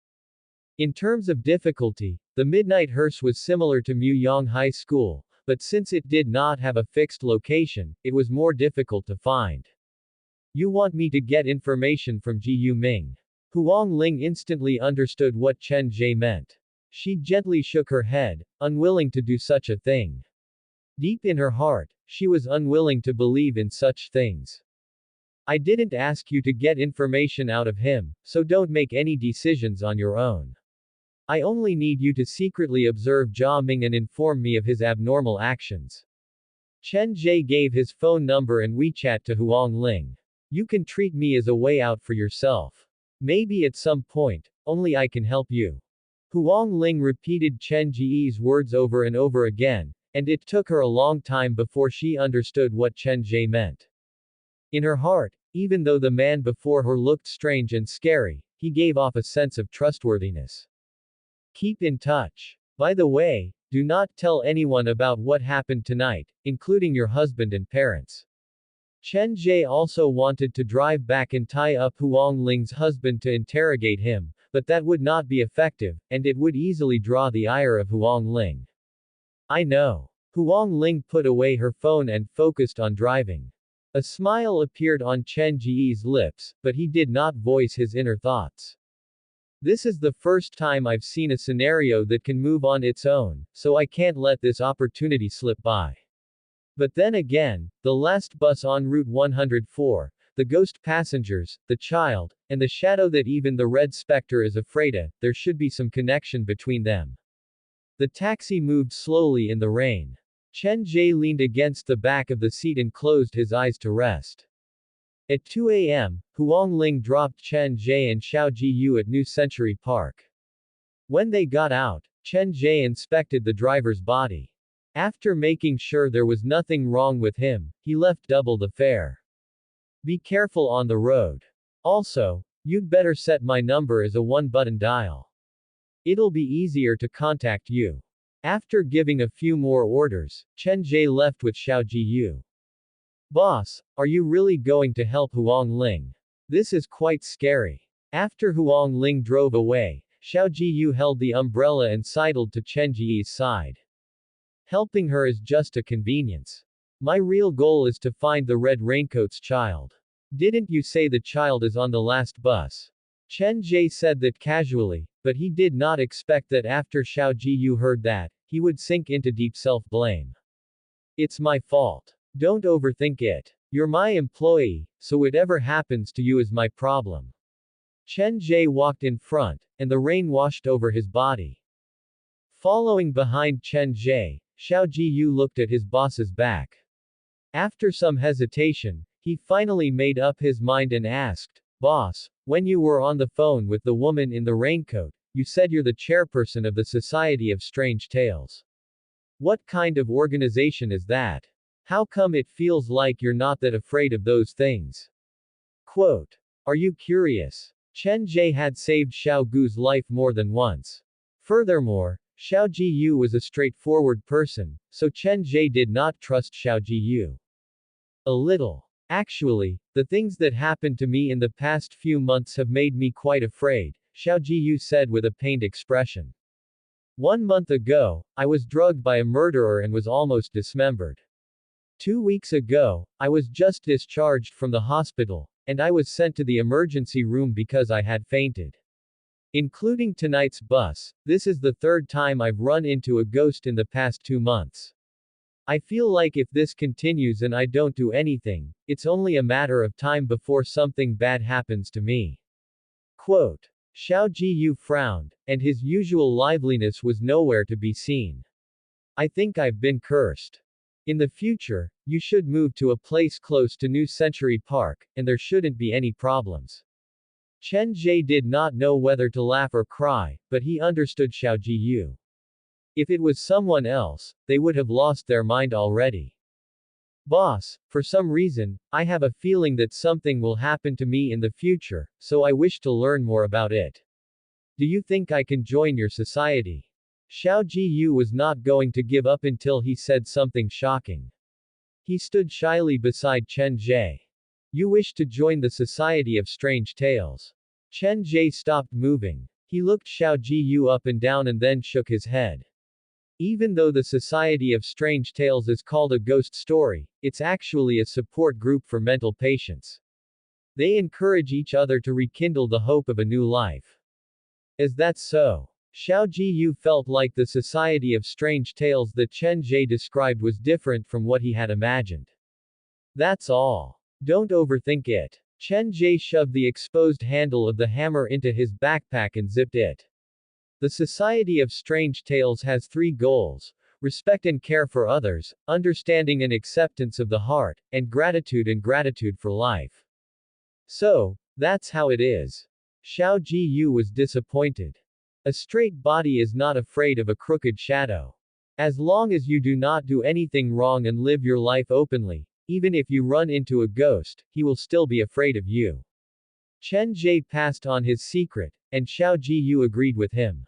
In terms of difficulty, the Midnight Hearse was similar to Muyang High School, but since it did not have a fixed location, it was more difficult to find. You want me to get information from Ji Yuming? Huang Ling instantly understood what Chen Ge meant. She gently shook her head, unwilling to do such a thing. Deep in her heart, she was unwilling to believe in such things. I didn't ask you to get information out of him, so don't make any decisions on your own. I only need you to secretly observe Jia Ming and inform me of his abnormal actions. Chen Ge gave his phone number and WeChat to Huang Ling. You can treat me as a way out for yourself. Maybe at some point, only I can help you. Huang Ling repeated Chen Ge's words over and over again, and it took her a long time before she understood what Chen Ge meant. In her heart, even though the man before her looked strange and scary, he gave off a sense of trustworthiness. Keep in touch. By the way, do not tell anyone about what happened tonight, including your husband and parents. Chen Ge also wanted to drive back and tie up Huang Ling's husband to interrogate him, but that would not be effective, and it would easily draw the ire of Huang Ling. I know. Huang Ling put away her phone and focused on driving. A smile appeared on Chen Ge's lips, but he did not voice his inner thoughts. This is the first time I've seen a scenario that can move on its own, so I can't let this opportunity slip by. But then again, the last bus on Route 104, the ghost passengers, the child, and the shadow that even the red specter is afraid of, there should be some connection between them. The taxi moved slowly in the rain. Chen Ge leaned against the back of the seat and closed his eyes to rest. At 2 a.m., Huang Ling dropped Chen Ge and Xiao Jiyu at New Century Park. When they got out, Chen Ge inspected the driver's body. After making sure there was nothing wrong with him, he left double the fare. Be careful on the road. Also, you'd better set my number as a one-button dial. It'll be easier to contact you. After giving a few more orders, Chen Ge left with Xiao Jiyu. Boss, are you really going to help Huang Ling? This is quite scary. After Huang Ling drove away, Xiao Jiyu held the umbrella and sidled to Chen Ge's side. Helping her is just a convenience. My real goal is to find the red raincoat's child. Didn't you say the child is on the last bus? Chen Ge said that casually, but he did not expect that after Xiao Jiyu heard that, he would sink into deep self-blame. It's my fault. Don't overthink it. You're my employee, so whatever happens to you is my problem. Chen Ge walked in front, and the rain washed over his body. Following behind Chen Ge, Xiao Jiyu looked at his boss's back. After some hesitation, he finally made up his mind and asked, Boss, when you were on the phone with the woman in the raincoat, you said you're the chairperson of the Society of Strange Tales. What kind of organization is that? How come it feels like you're not that afraid of those things? Quote. Are you curious? Chen Ge had saved Xiao Gu's life more than once. Furthermore, Xiao Jiyu was a straightforward person, so Chen Ge did not trust Xiao Jiyu. A little. Actually, the things that happened to me in the past few months have made me quite afraid, Xiao Jiyu said with a pained expression. 1 month ago, I was drugged by a murderer and was almost dismembered. 2 weeks ago, I was just discharged from the hospital, and I was sent to the emergency room because I had fainted. Including tonight's bus, this is the third time I've run into a ghost in the past 2 months. I feel like if this continues and I don't do anything, it's only a matter of time before something bad happens to me. Quote. Xiao Jiyu frowned, and his usual liveliness was nowhere to be seen. I think I've been cursed. In the future, you should move to a place close to New Century Park, and there shouldn't be any problems. Chen Ge did not know whether to laugh or cry, but he understood Xiao Jiyu. If it was someone else, they would have lost their mind already. Boss, for some reason, I have a feeling that something will happen to me in the future, so I wish to learn more about it. Do you think I can join your society? Xiao Jiyu was not going to give up until he said something shocking. He stood shyly beside Chen Ge. You wish to join the Society of Strange Tales. Chen Ge stopped moving. He looked Xiao Jiyu up and down and then shook his head. Even though the Society of Strange Tales is called a ghost story, it's actually a support group for mental patients. They encourage each other to rekindle the hope of a new life. Is that so? Xiao Jiyu felt like the Society of Strange Tales that Chen Ge described was different from what he had imagined. That's all. Don't overthink it. Chen Ge shoved the exposed handle of the hammer into his backpack and zipped it. The Society of Strange Tales has 3 goals: respect and care for others, understanding and acceptance of the heart, and gratitude for life. So, that's how it is. Xiao Jiyu was disappointed. A straight body is not afraid of a crooked shadow. As long as you do not do anything wrong and live your life openly, even if you run into a ghost, he will still be afraid of you. Chen Ge passed on his secret, and Xiao Jiyu agreed with him.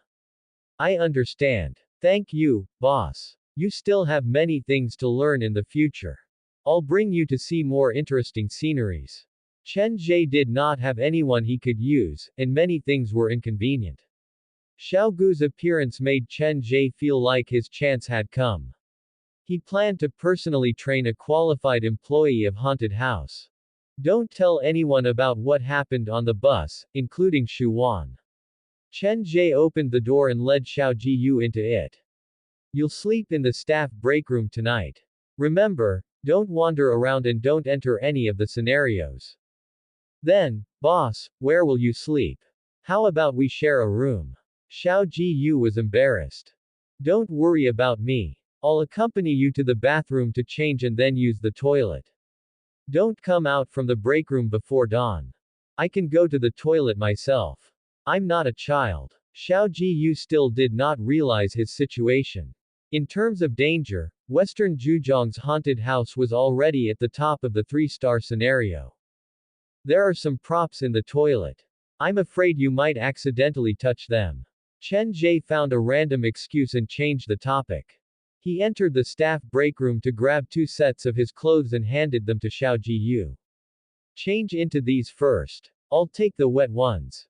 I understand. Thank you, boss. You still have many things to learn in the future. I'll bring you to see more interesting sceneries. Chen Ge did not have anyone he could use, and many things were inconvenient. Xiao Gu's appearance made Chen Ge feel like his chance had come. He planned to personally train a qualified employee of Haunted House. Don't tell anyone about what happened on the bus, including Shu Wan. Chen Ge opened the door and led Xiao Jiyu into it. You'll sleep in the staff break room tonight. Remember, don't wander around and don't enter any of the scenarios. Then, boss, where will you sleep? How about we share a room? Xiao Jiyu was embarrassed. Don't worry about me. I'll accompany you to the bathroom to change and then use the toilet. Don't come out from the break room before dawn. I can go to the toilet myself. I'm not a child. Xiao Jiyu still did not realize his situation. In terms of danger, Western Zhujiang's haunted house was already at the top of the 3-star scenario. There are some props in the toilet. I'm afraid you might accidentally touch them. Chen Ge found a random excuse and changed the topic. He entered the staff break room to grab 2 sets of his clothes and handed them to Xiao Jiyu. Change into these first. I'll take the wet ones.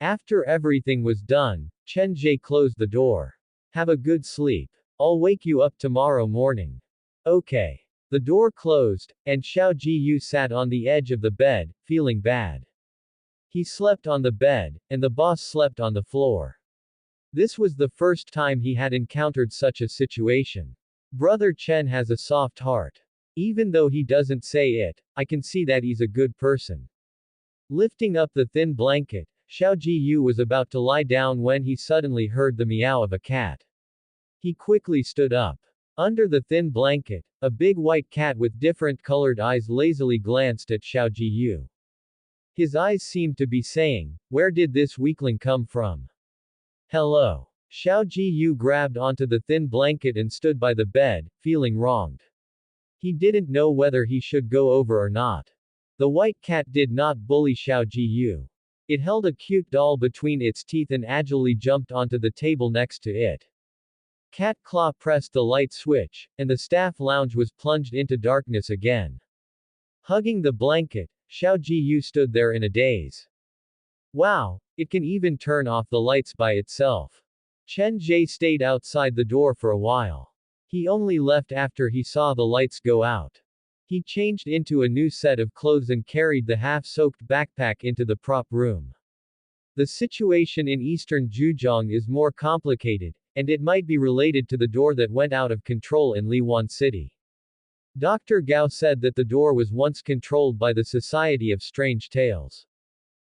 After everything was done, Chen Ge closed the door. Have a good sleep. I'll wake you up tomorrow morning. Okay. The door closed, and Xiao Jiyu sat on the edge of the bed, feeling bad. He slept on the bed, and the boss slept on the floor. This was the first time he had encountered such a situation. Brother Chen has a soft heart. Even though he doesn't say it, I can see that he's a good person. Lifting up the thin blanket, Xiao Jiyu was about to lie down when he suddenly heard the meow of a cat. He quickly stood up. Under the thin blanket, a big white cat with different colored eyes lazily glanced at Xiao Jiyu. His eyes seemed to be saying, "Where did this weakling come from?" Hello. Xiao Jiyu grabbed onto the thin blanket and stood by the bed, feeling wronged. He didn't know whether he should go over or not. The white cat did not bully Xiao Jiyu. It held a cute doll between its teeth and agilely jumped onto the table next to it. Cat Claw pressed the light switch, and the staff lounge was plunged into darkness again. Hugging the blanket, Xiao Jiyu stood there in a daze. Wow, It can even turn off the lights by itself. Chen Ge stayed outside the door for a while. He only left after he saw the lights go out. He changed into a new set of clothes and carried the half-soaked backpack into the prop room. The situation in eastern Zhejiang is more complicated, and it might be related to the door that went out of control in Liwan City. Dr. Gao said that the door was once controlled by the Society of Strange Tales.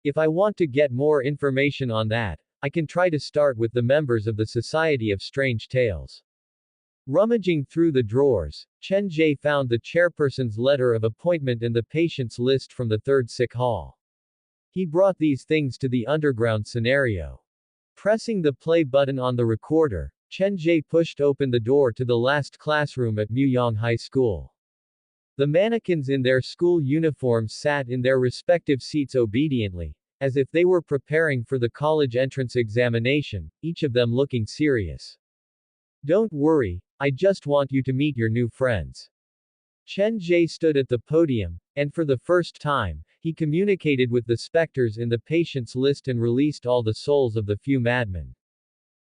If I want to get more information on that, I can try to start with the members of the Society of Strange Tales. Rummaging through the drawers, Chen Ge found the chairperson's letter of appointment and the patient's list from the third sick hall. He brought these things to the underground scenario. Pressing the play button on the recorder, Chen Ge pushed open the door to the last classroom at Muyang High School. The mannequins in their school uniforms sat in their respective seats obediently, as if they were preparing for the college entrance examination, each of them looking serious. Don't worry, I just want you to meet your new friends. Chen Ge stood at the podium, and for the first time, he communicated with the specters in the patient's list and released all the souls of the few madmen.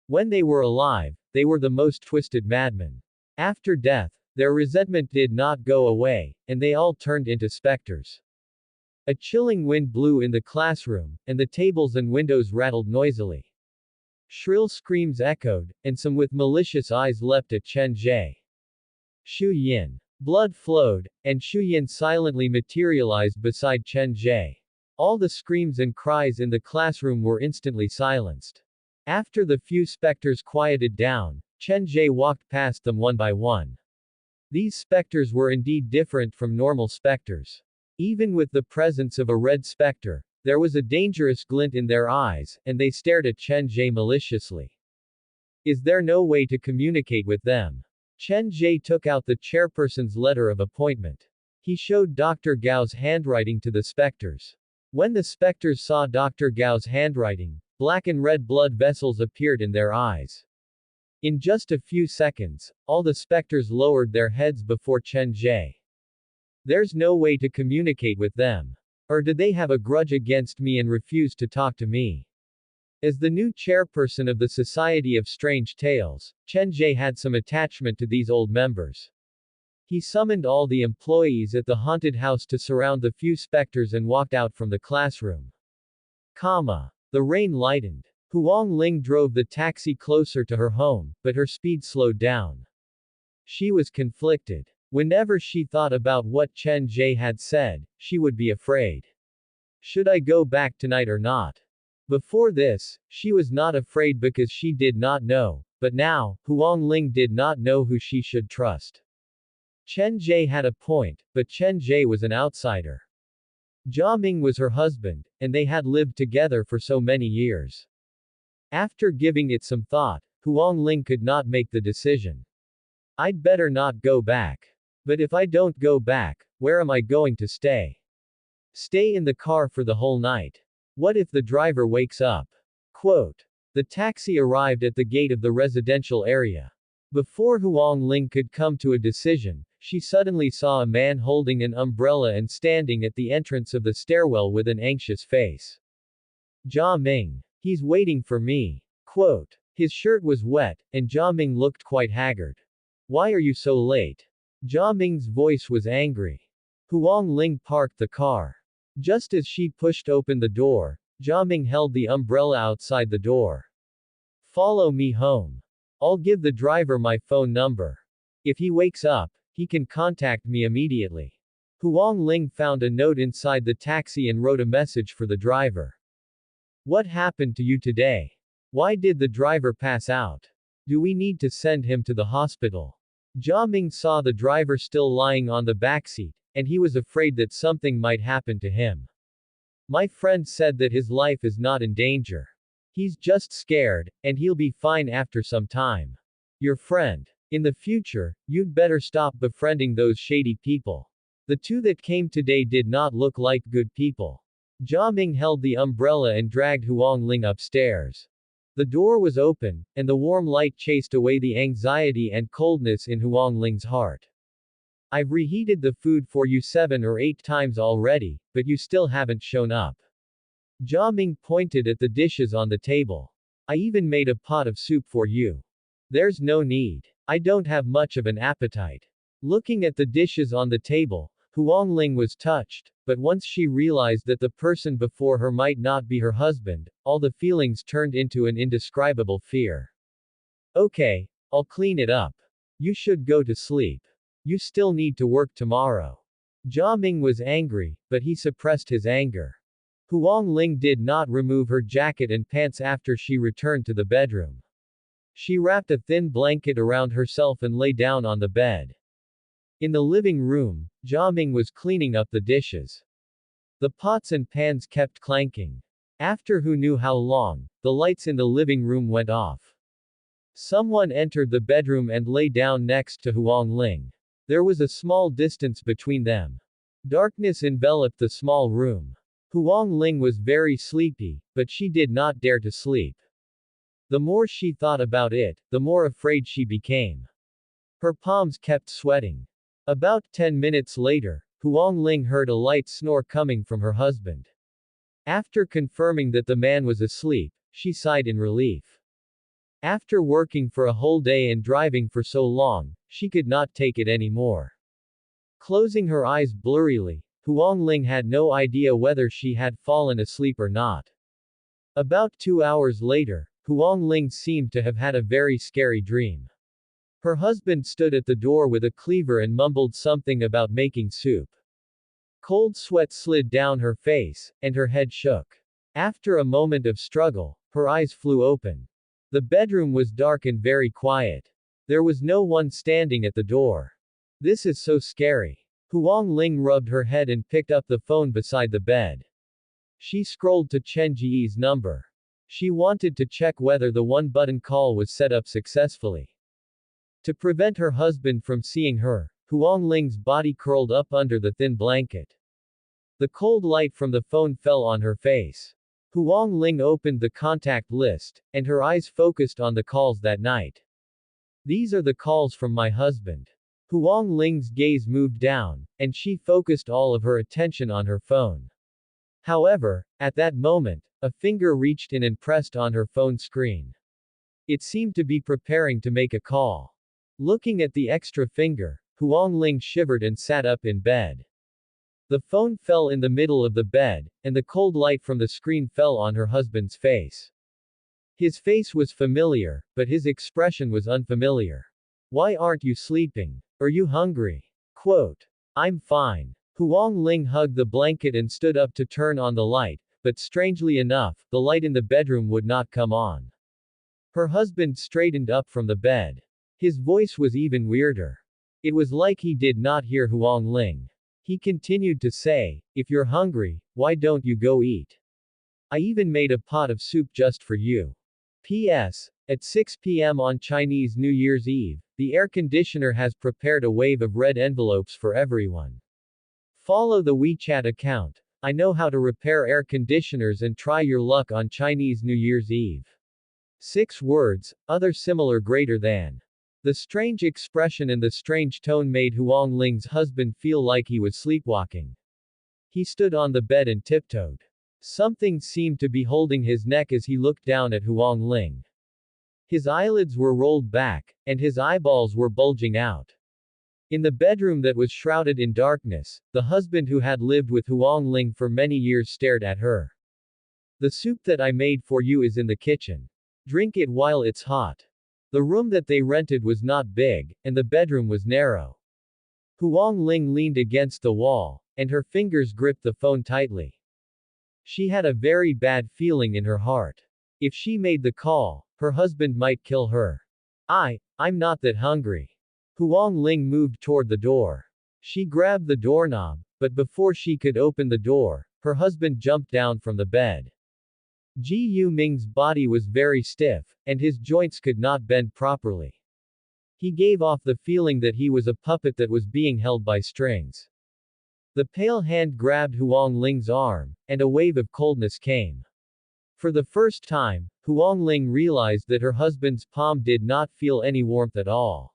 When they were alive, they were the most twisted madmen. After death, their resentment did not go away, and they all turned into specters. A chilling wind blew in the classroom, and the tables and windows rattled noisily. Shrill screams echoed, and some with malicious eyes leapt at Chen Ge. Shu Yin. Blood flowed, and Shu Yin silently materialized beside Chen Ge. All the screams and cries in the classroom were instantly silenced. After the few specters quieted down, Chen Ge walked past them one by one. These specters were indeed different from normal specters. Even with the presence of a red specter, there was a dangerous glint in their eyes, and they stared at Chen Ge maliciously. Is there no way to communicate with them? Chen Ge took out the chairperson's letter of appointment. He showed Dr. Gao's handwriting to the specters. When the specters saw Dr. Gao's handwriting, black and red blood vessels appeared in their eyes. In just a few seconds, all the specters lowered their heads before Chen Ge. There's no way to communicate with them. Or did they have a grudge against me and refuse to talk to me? As the new chairperson of the Society of Strange Tales, Chen Ge had some attachment to these old members. He summoned all the employees at the haunted house to surround the few specters and walked out from the classroom. The rain lightened. Huang Ling drove the taxi closer to her home, but her speed slowed down. She was conflicted. Whenever she thought about what Chen Ge had said, she would be afraid. Should I go back tonight or not? Before this, she was not afraid because she did not know, but now, Huang Ling did not know who she should trust. Chen Ge had a point, but Chen Ge was an outsider. Jia Ming was her husband, and they had lived together for so many years. After giving it some thought, Huang Ling could not make the decision. I'd better not go back. But if I don't go back, where am I going to stay? Stay in the car for the whole night. What if the driver wakes up? Quote. The taxi arrived at the gate of the residential area. Before Huang Ling could come to a decision, she suddenly saw a man holding an umbrella and standing at the entrance of the stairwell with an anxious face. Jia Ming. He's waiting for me. Quote. His shirt was wet, and Jia Ming looked quite haggard. Why are you so late? Jia Ming's voice was angry. Huang Ling parked the car. Just as she pushed open the door, Jia Ming held the umbrella outside the door. Follow me home. I'll give the driver my phone number. If he wakes up, he can contact me immediately. Huang Ling found a note inside the taxi and wrote a message for the driver. What happened to you today? Why did the driver pass out? Do we need to send him to the hospital? Jia Ming saw the driver still lying on the backseat, and he was afraid that something might happen to him. My friend said that his life is not in danger. He's just scared, and he'll be fine after some time. Your friend. In the future, you'd better stop befriending those shady people. The two that came today did not look like good people. Jia Ming held the umbrella and dragged Huang Ling upstairs. The door was open, and the warm light chased away the anxiety and coldness in Huang Ling's heart. I've reheated the food for you 7 or 8 times already, but you still haven't shown up. Jia Ming pointed at the dishes on the table. I even made a pot of soup for you. There's no need. I don't have much of an appetite. Looking at the dishes on the table, Huang Ling was touched, but once she realized that the person before her might not be her husband, all the feelings turned into an indescribable fear. Okay, I'll clean it up. You should go to sleep. You still need to work tomorrow. Jia Ming was angry, but he suppressed his anger. Huang Ling did not remove her jacket and pants after she returned to the bedroom. She wrapped a thin blanket around herself and lay down on the bed. In the living room, Jia Ming was cleaning up the dishes. The pots and pans kept clanking. After who knew how long, the lights in the living room went off. Someone entered the bedroom and lay down next to Huang Ling. There was a small distance between them. Darkness enveloped the small room. Huang Ling was very sleepy, but she did not dare to sleep. The more she thought about it, the more afraid she became. Her palms kept sweating. About 10 minutes later, Huang Ling heard a light snore coming from her husband. After confirming that the man was asleep, she sighed in relief. After working for a whole day and driving for so long, she could not take it anymore. Closing her eyes blurrily, Huang Ling had no idea whether she had fallen asleep or not. About 2 hours later, Huang Ling seemed to have had a very scary dream. Her husband stood at the door with a cleaver and mumbled something about making soup. Cold sweat slid down her face, and her head shook. After a moment of struggle, her eyes flew open. The bedroom was dark and very quiet. There was no one standing at the door. This is so scary. Huang Ling rubbed her head and picked up the phone beside the bed. She scrolled to Chen Ge's number. She wanted to check whether the one-button call was set up successfully. To prevent her husband from seeing her, Huang Ling's body curled up under the thin blanket. The cold light from the phone fell on her face. Huang Ling opened the contact list, and her eyes focused on the calls that night. These are the calls from my husband. Huang Ling's gaze moved down, and she focused all of her attention on her phone. However, at that moment, a finger reached in and pressed on her phone screen. It seemed to be preparing to make a call. Looking at the extra finger, Huang Ling shivered and sat up in bed. The phone fell in the middle of the bed, and the cold light from the screen fell on her husband's face. His face was familiar, but his expression was unfamiliar. Why aren't you sleeping? Are you hungry? Quote. I'm fine. Huang Ling hugged the blanket and stood up to turn on the light, but strangely enough, the light in the bedroom would not come on. Her husband straightened up from the bed. His voice was even weirder. It was like he did not hear Huang Ling. He continued to say, if you're hungry, why don't you go eat? I even made a pot of soup just for you. P.S. At 6 p.m. on Chinese New Year's Eve, the air conditioner has prepared a wave of red envelopes for everyone. Follow the WeChat account. I know how to repair air conditioners and try your luck on Chinese New Year's Eve. 6 words, other similar greater than. The strange expression and the strange tone made Huang Ling's husband feel like he was sleepwalking. He stood on the bed and tiptoed. Something seemed to be holding his neck as he looked down at Huang Ling. His eyelids were rolled back, and his eyeballs were bulging out. In the bedroom that was shrouded in darkness, the husband who had lived with Huang Ling for many years stared at her. The soup that I made for you is in the kitchen. Drink it while it's hot. The room that they rented was not big, and the bedroom was narrow. Huang Ling leaned against the wall, and her fingers gripped the phone tightly. She had a very bad feeling in her heart. If she made the call, her husband might kill her. I'm not that hungry. Huang Ling moved toward the door. She grabbed the doorknob, but before she could open the door, her husband jumped down from the bed. Ji Ming's body was very stiff, and his joints could not bend properly. He gave off the feeling that he was a puppet that was being held by strings. The pale hand grabbed Huang Ling's arm, and a wave of coldness came. For the first time, Huang Ling realized that her husband's palm did not feel any warmth at all.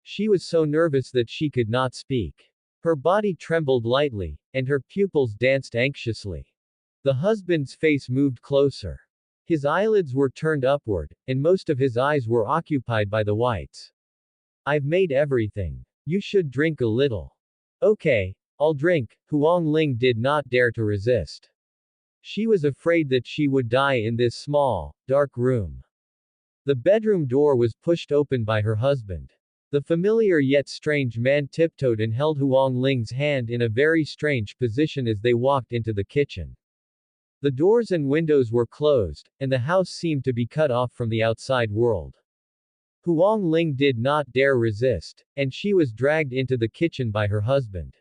She was so nervous that she could not speak. Her body trembled lightly, and her pupils danced anxiously. The husband's face moved closer. His eyelids were turned upward, and most of his eyes were occupied by the whites. I've made everything. You should drink a little. Okay, I'll drink. Huang Ling did not dare to resist. She was afraid that she would die in this small, dark room. The bedroom door was pushed open by her husband. The familiar yet strange man tiptoed and held Huang Ling's hand in a very strange position as they walked into the kitchen. The doors and windows were closed, and the house seemed to be cut off from the outside world. Huang Ling did not dare resist, and she was dragged into the kitchen by her husband.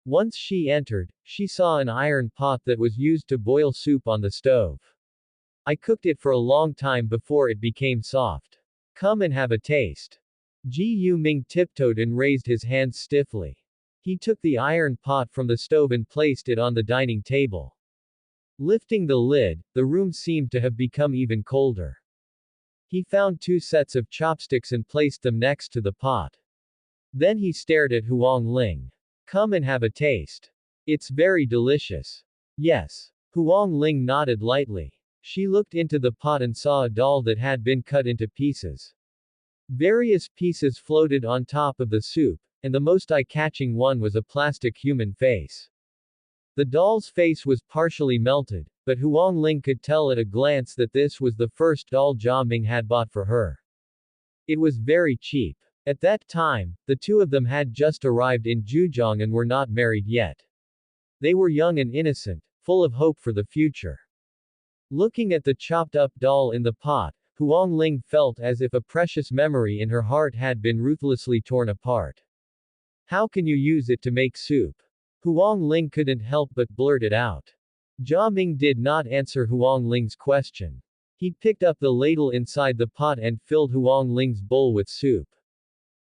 Once she entered, she saw an iron pot that was used to boil soup on the stove. I cooked it for a long time before it became soft. Come and have a taste. Ji Yuming tiptoed and raised his hands stiffly. He took the iron pot from the stove and placed it on the dining table. Lifting the lid, the room seemed to have become even colder. He found 2 sets of chopsticks and placed them next to the pot. Then he stared at Huang Ling. Come and have a taste. It's very delicious. Yes. Huang Ling nodded lightly. She looked into the pot and saw a doll that had been cut into pieces. Various pieces floated on top of the soup, and the most eye-catching one was a plastic human face. The doll's face was partially melted, but Huang Ling could tell at a glance that this was the first doll Jia Ming had bought for her. It was very cheap. At that time, the 2 of them had just arrived in Zhejiang and were not married yet. They were young and innocent, full of hope for the future. Looking at the chopped-up doll in the pot, Huang Ling felt as if a precious memory in her heart had been ruthlessly torn apart. How can you use it to make soup? Huang Ling couldn't help but blurt it out. Jia Ming did not answer Huang Ling's question. He picked up the ladle inside the pot and filled Huang Ling's bowl with soup.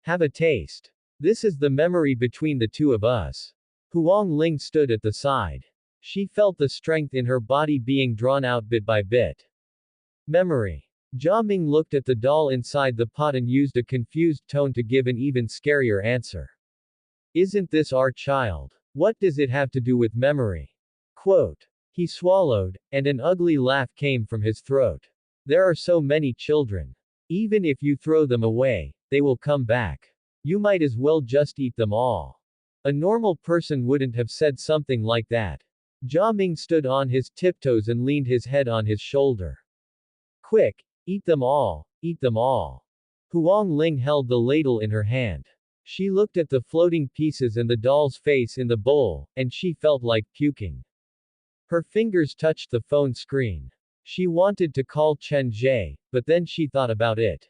Have a taste. This is the memory between the 2 of us. Huang Ling stood at the side. She felt the strength in her body being drawn out bit by bit. Memory. Jia Ming looked at the doll inside the pot and used a confused tone to give an even scarier answer. Isn't this our child? What does it have to do with memory? Quote. He swallowed, and an ugly laugh came from his throat. There are so many children. Even if you throw them away, they will come back. You might as well just eat them all. A normal person wouldn't have said something like that. Jia Ming stood on his tiptoes and leaned his head on his shoulder. Quick, eat them all, eat them all. Huang Ling held the ladle in her hand. She looked at the floating pieces and the doll's face in the bowl, and she felt like puking. Her fingers touched the phone screen. She wanted to call Chen Ge, but then she thought about it.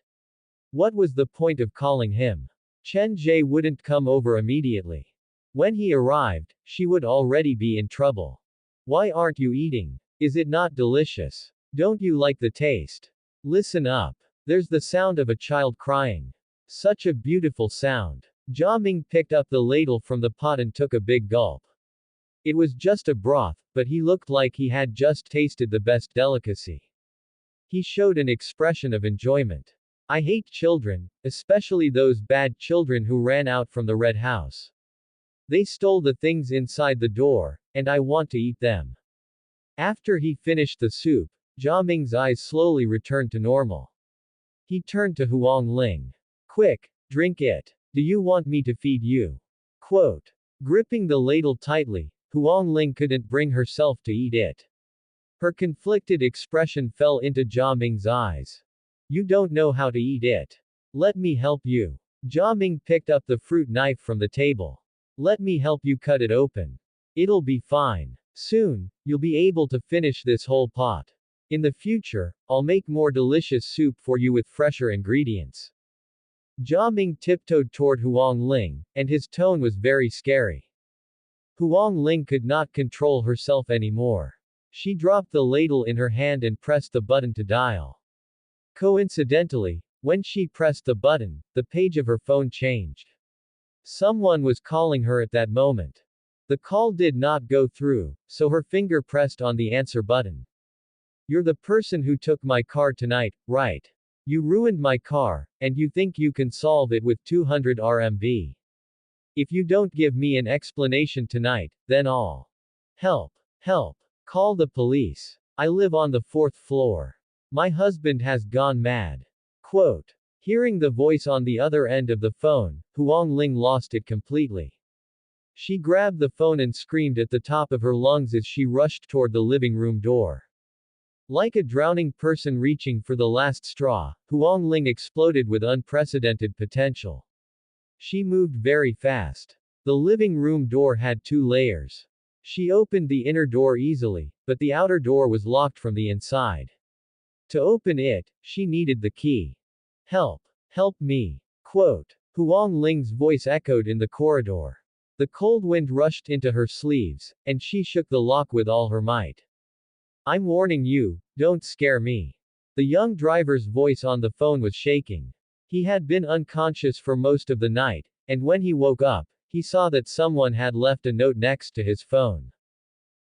What was the point of calling him? Chen Ge wouldn't come over immediately. When he arrived, she would already be in trouble. Why aren't you eating? Is it not delicious? Don't you like the taste? Listen up. There's the sound of a child crying. Such a beautiful sound. Jia Ming picked up the ladle from the pot and took a big gulp. It was just a broth, but he looked like he had just tasted the best delicacy. He showed an expression of enjoyment. I hate children, especially those bad children who ran out from the red house. They stole the things inside the door, and I want to eat them. After he finished the soup, Jia Ming's eyes slowly returned to normal. He turned to Huang Ling. Quick, drink it. Do you want me to feed you? Quote. Gripping the ladle tightly, Huang Ling couldn't bring herself to eat it. Her conflicted expression fell into Jia Ming's eyes. You don't know how to eat it. Let me help you. Jia Ming picked up the fruit knife from the table. Let me help you cut it open. It'll be fine. Soon, you'll be able to finish this whole pot. In the future, I'll make more delicious soup for you with fresher ingredients. Jia Ming tiptoed toward Huang Ling, and his tone was very scary. Huang Ling could not control herself anymore. She dropped the ladle in her hand and pressed the button to dial. Coincidentally, when she pressed the button, the page of her phone changed. Someone was calling her at that moment. The call did not go through, so her finger pressed on the answer button. You're the person who took my car tonight, right? You ruined my car, and you think you can solve it with 200 RMB. If you don't give me an explanation tonight, then I'll help. Call the police. I live on the fourth floor. My husband has gone mad. Quote. Hearing the voice on the other end of the phone, Huang Ling lost it completely. She grabbed the phone and screamed at the top of her lungs as she rushed toward the living room door. Like a drowning person reaching for the last straw, Huang Ling exploded with unprecedented potential. She moved very fast. The living room door had 2 layers. She opened the inner door easily, but the outer door was locked from the inside. To open it, she needed the key. Help! Help me! Quote. Huang Ling's voice echoed in the corridor. The cold wind rushed into her sleeves, and she shook the lock with all her might. I'm warning you, don't scare me. The young driver's voice on the phone was shaking. He had been unconscious for most of the night, and when he woke up, he saw that someone had left a note next to his phone.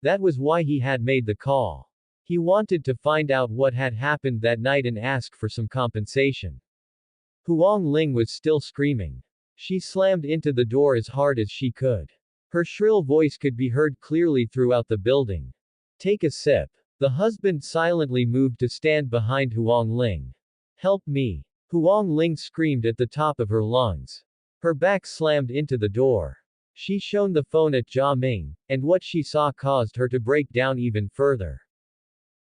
That was why he had made the call. He wanted to find out what had happened that night and ask for some compensation. Huang Ling was still screaming. She slammed into the door as hard as she could. Her shrill voice could be heard clearly throughout the building. Take a sip. The husband silently moved to stand behind Huang Ling. Help me. Huang Ling screamed at the top of her lungs. Her back slammed into the door. She shone the phone at Jia Ming, and what she saw caused her to break down even further.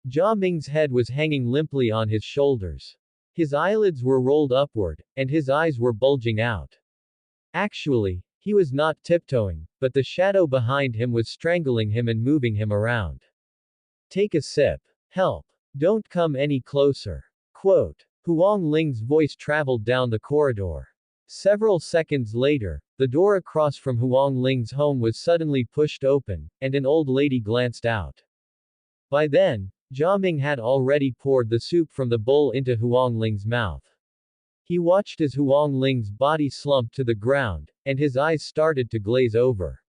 Jia Ming's head was hanging limply on his shoulders. His eyelids were rolled upward, and his eyes were bulging out. Actually, he was not tiptoeing, but the shadow behind him was strangling him and moving him around. Take a sip. Help. Don't come any closer. Quote. Huang Ling's voice traveled down the corridor. Several seconds later, the door across from Huang Ling's home was suddenly pushed open, and an old lady glanced out. By then, Jia Ming had already poured the soup from the bowl into Huang Ling's mouth. He watched as Huang Ling's body slumped to the ground, and his eyes started to glaze over.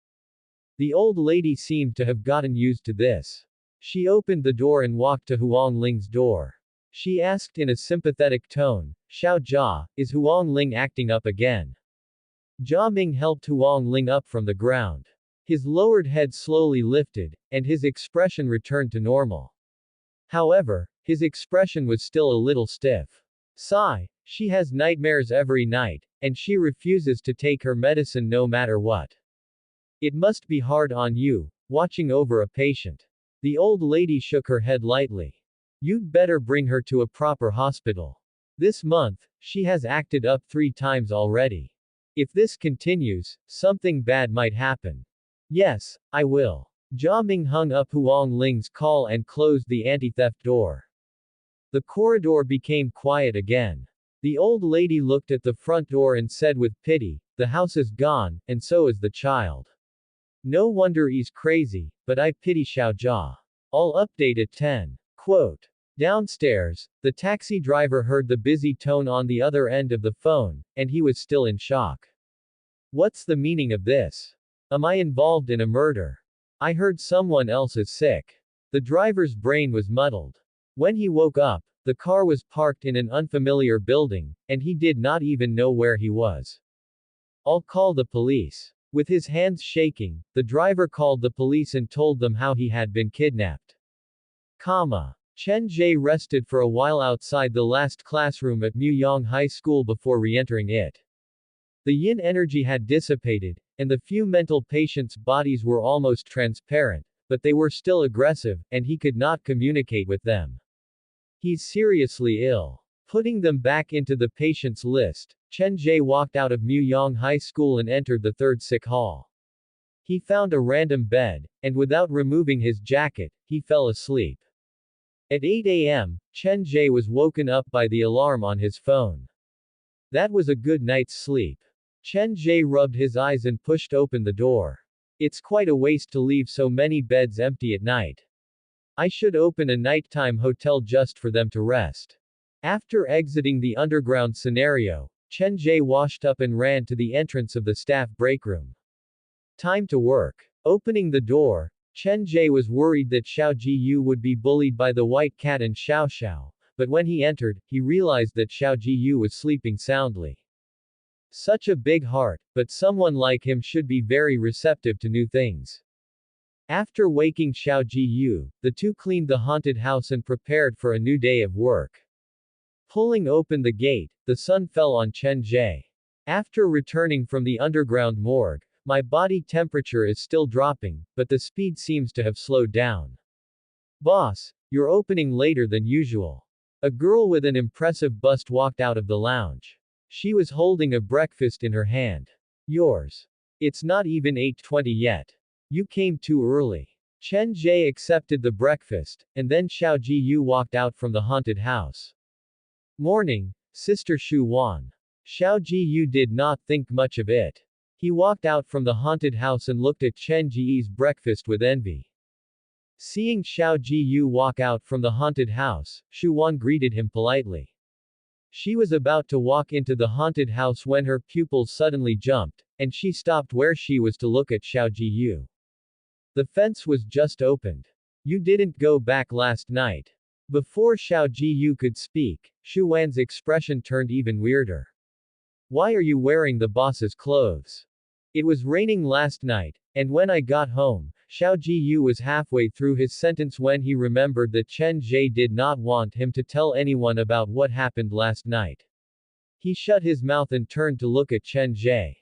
The old lady seemed to have gotten used to this. She opened the door and walked to Huang Ling's door. She asked in a sympathetic tone, Xiao Jia, is Huang Ling acting up again? Jia Ming helped Huang Ling up from the ground. His lowered head slowly lifted, and his expression returned to normal. However, his expression was still a little stiff. Sigh, she has nightmares every night, and she refuses to take her medicine no matter what. It must be hard on you, watching over a patient. The old lady shook her head lightly. You'd better bring her to a proper hospital. This month, she has acted up 3 times already. If this continues, something bad might happen. Yes, I will. Jia Ming hung up Huang Ling's call and closed the anti-theft door. The corridor became quiet again. The old lady looked at the front door and said with pity, the house is gone, and so is the child. No wonder he's crazy, but I pity Xiao Jia. I'll update at 10. Quote. Downstairs, the taxi driver heard the busy tone on the other end of the phone, and he was still in shock. What's the meaning of this? Am I involved in a murder? I heard someone else is sick. The driver's brain was muddled. When he woke up, the car was parked in an unfamiliar building, and he did not even know where he was. I'll call the police. With his hands shaking, the driver called the police and told them how he had been kidnapped. Chen Ge rested for a while outside the last classroom at Muyang High School before re-entering it. The yin energy had dissipated, and the few mental patients' bodies were almost transparent, but they were still aggressive, and he could not communicate with them. He's seriously ill. Putting them back into the patient's list, Chen Ge walked out of Muyang High School and entered the 3rd sick hall. He found a random bed, and without removing his jacket, he fell asleep. At 8 a.m., Chen Ge was woken up by the alarm on his phone. That was a good night's sleep. Chen Ge rubbed his eyes and pushed open the door. It's quite a waste to leave so many beds empty at night. I should open a nighttime hotel just for them to rest. After exiting the underground scenario, Chen Ge washed up and ran to the entrance of the staff break room. Time to work. Opening the door, Chen Ge was worried that Xiao Jiyu would be bullied by the white cat and Xiao Xiao, but when he entered, he realized that Xiao Jiyu was sleeping soundly. Such a big heart, but someone like him should be very receptive to new things. After waking Xiao Ji, the two cleaned the haunted house and prepared for a new day of work. Pulling open the gate, the sun fell on Chen Ge. After returning from the underground morgue, my body temperature is still dropping, but the speed seems to have slowed down. Boss, you're opening later than usual. A girl with an impressive bust walked out of the lounge. She was holding a breakfast in her hand. Yours. It's not even 8:20 yet. You came too early. Chen Ge accepted the breakfast, and then Xiao Ji walked out from the haunted house. Morning, Sister Shu Wan. Xiao Ji did not think much of it. He walked out from the haunted house and looked at Chen Ge's breakfast with envy. Seeing Xiao Ji walk out from the haunted house, Shu Wan greeted him politely. She was about to walk into the haunted house when her pupils suddenly jumped, and she stopped where she was to look at Xiao Ji. The fence was just opened. You didn't go back last night. Before Xiao Ji could speak, Shu Wan's expression turned even weirder. Why are you wearing the boss's clothes? It was raining last night, and when I got home, Xiao Ji was halfway through his sentence when he remembered that Chen Ge did not want him to tell anyone about what happened last night. He shut his mouth and turned to look at Chen Ge.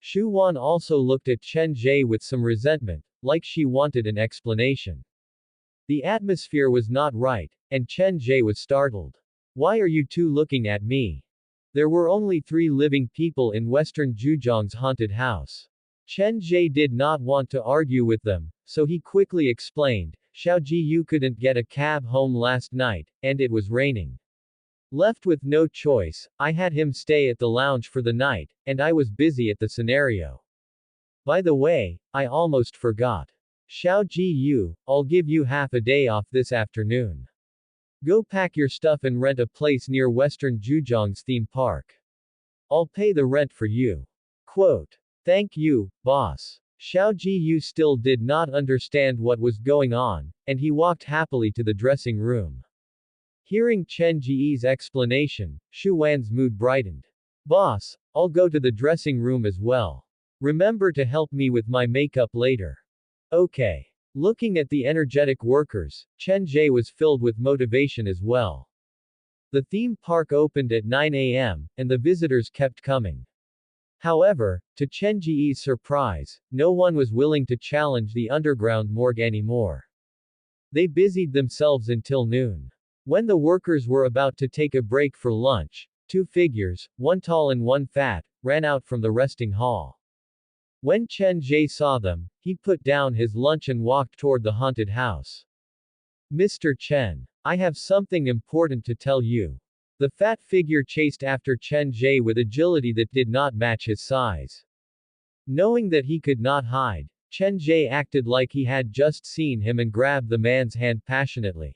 Shu Wan also looked at Chen Ge with some resentment, like she wanted an explanation. The atmosphere was not right, and Chen Ge was startled. Why are you two looking at me? There were only 3 living people in Western Zhejiang's haunted house. Chen Ge did not want to argue with them, so he quickly explained, Xiao Ji couldn't get a cab home last night, and it was raining. Left with no choice, I had him stay at the lounge for the night, and I was busy at the scenario. By the way, I almost forgot. Xiao Ji, I'll give you half a day off this afternoon. Go pack your stuff and rent a place near Western Zhejiang's theme park. I'll pay the rent for you. Quote. Thank you, boss. Xiao Ji still did not understand what was going on, and he walked happily to the dressing room. Hearing Chen Ge's explanation, Shu Wan's mood brightened. Boss, I'll go to the dressing room as well. Remember to help me with my makeup later. Okay. Looking at the energetic workers, Chen Ge was filled with motivation as well. The theme park opened at 9 a.m., and the visitors kept coming. However, to Chen Ge's surprise, no one was willing to challenge the underground morgue anymore. They busied themselves until noon. When the workers were about to take a break for lunch, 2 figures, one tall and one fat, ran out from the resting hall. When Chen Ge saw them, he put down his lunch and walked toward the haunted house. Mr. Chen, I have something important to tell you. The fat figure chased after Chen Ge with agility that did not match his size. Knowing that he could not hide, Chen Ge acted like he had just seen him and grabbed the man's hand passionately.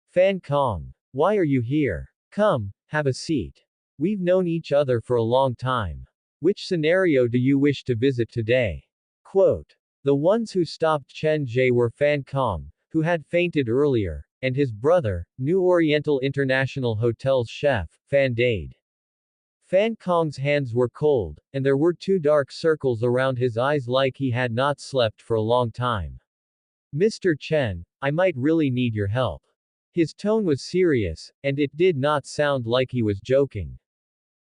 Fan Kong, why are you here? Come, have a seat. We've known each other for a long time. Which scenario do you wish to visit today? Quote. The ones who stopped Chen Ge were Fan Kong, who had fainted earlier, and his brother, New Oriental International Hotel's chef, Fan Dade. Fan Kong's hands were cold, and there were 2 dark circles around his eyes like he had not slept for a long time. Mr. Chen, I might really need your help. His tone was serious, and it did not sound like he was joking.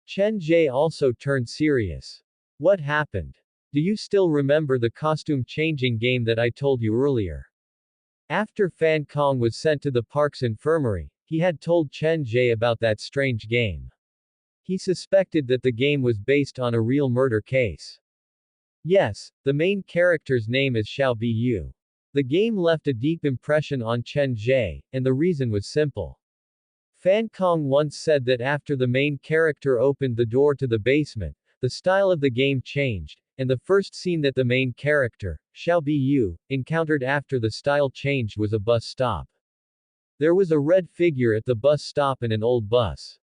Chen Ge also turned serious. What happened? Do you still remember the costume-changing game that I told you earlier? After Fan Kong was sent to the park's infirmary, he had told Chen Ge about that strange game. He suspected that the game was based on a real murder case. Yes, the main character's name is Xiao Biyu. The game left a deep impression on Chen Ge, and the reason was simple. Fan Kong once said that after the main character opened the door to the basement, the style of the game changed, and the first scene that the main character, Xiao Biyu, encountered after the style changed was a bus stop. There was a red figure at the bus stop and an old bus.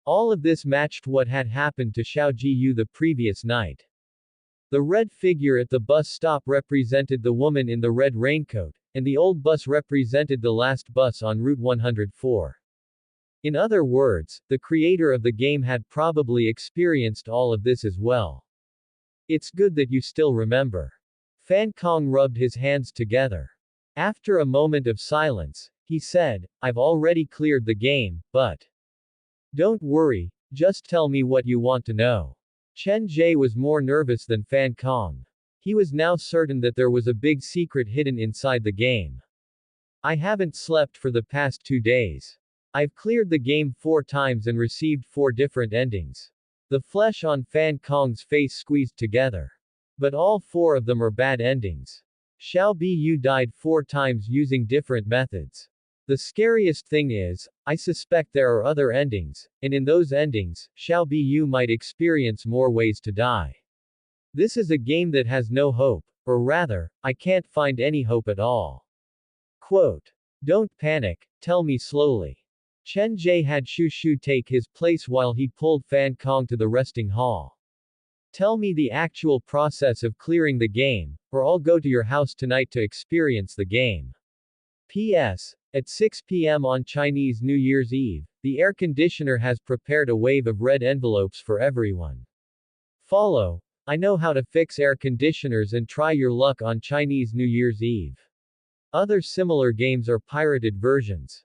All of this matched what had happened to Xiao Ji the previous night. The red figure at the bus stop represented the woman in the red raincoat, and the old bus represented the last bus on Route 104. In other words, the creator of the game had probably experienced all of this as well. It's good that you still remember. Fan Kong rubbed his hands together. After a moment of silence, he said, I've already cleared the game, but don't worry, just tell me what you want to know. Chen Ge was more nervous than Fan Kong. He was now certain that there was a big secret hidden inside the game. I haven't slept for the past 2 days. I've cleared the game 4 times and received 4 different endings. The flesh on Fan Kong's face squeezed together. But all 4 of them are bad endings. Xiao Bu died 4 times using different methods. The scariest thing is, I suspect there are other endings, and in those endings, Xiao Bu might experience more ways to die. This is a game that has no hope, or rather, I can't find any hope at all. Quote. Don't panic, tell me slowly. Chen Ge had Shu Shu take his place while he pulled Fan Kong to the resting hall. Tell me the actual process of clearing the game, or I'll go to your house tonight to experience the game. P.S. At 6 p.m. on Chinese New Year's Eve, the air conditioner has prepared a wave of red envelopes for everyone. Follow. I know how to fix air conditioners and try your luck on Chinese New Year's Eve. Other similar games are pirated versions.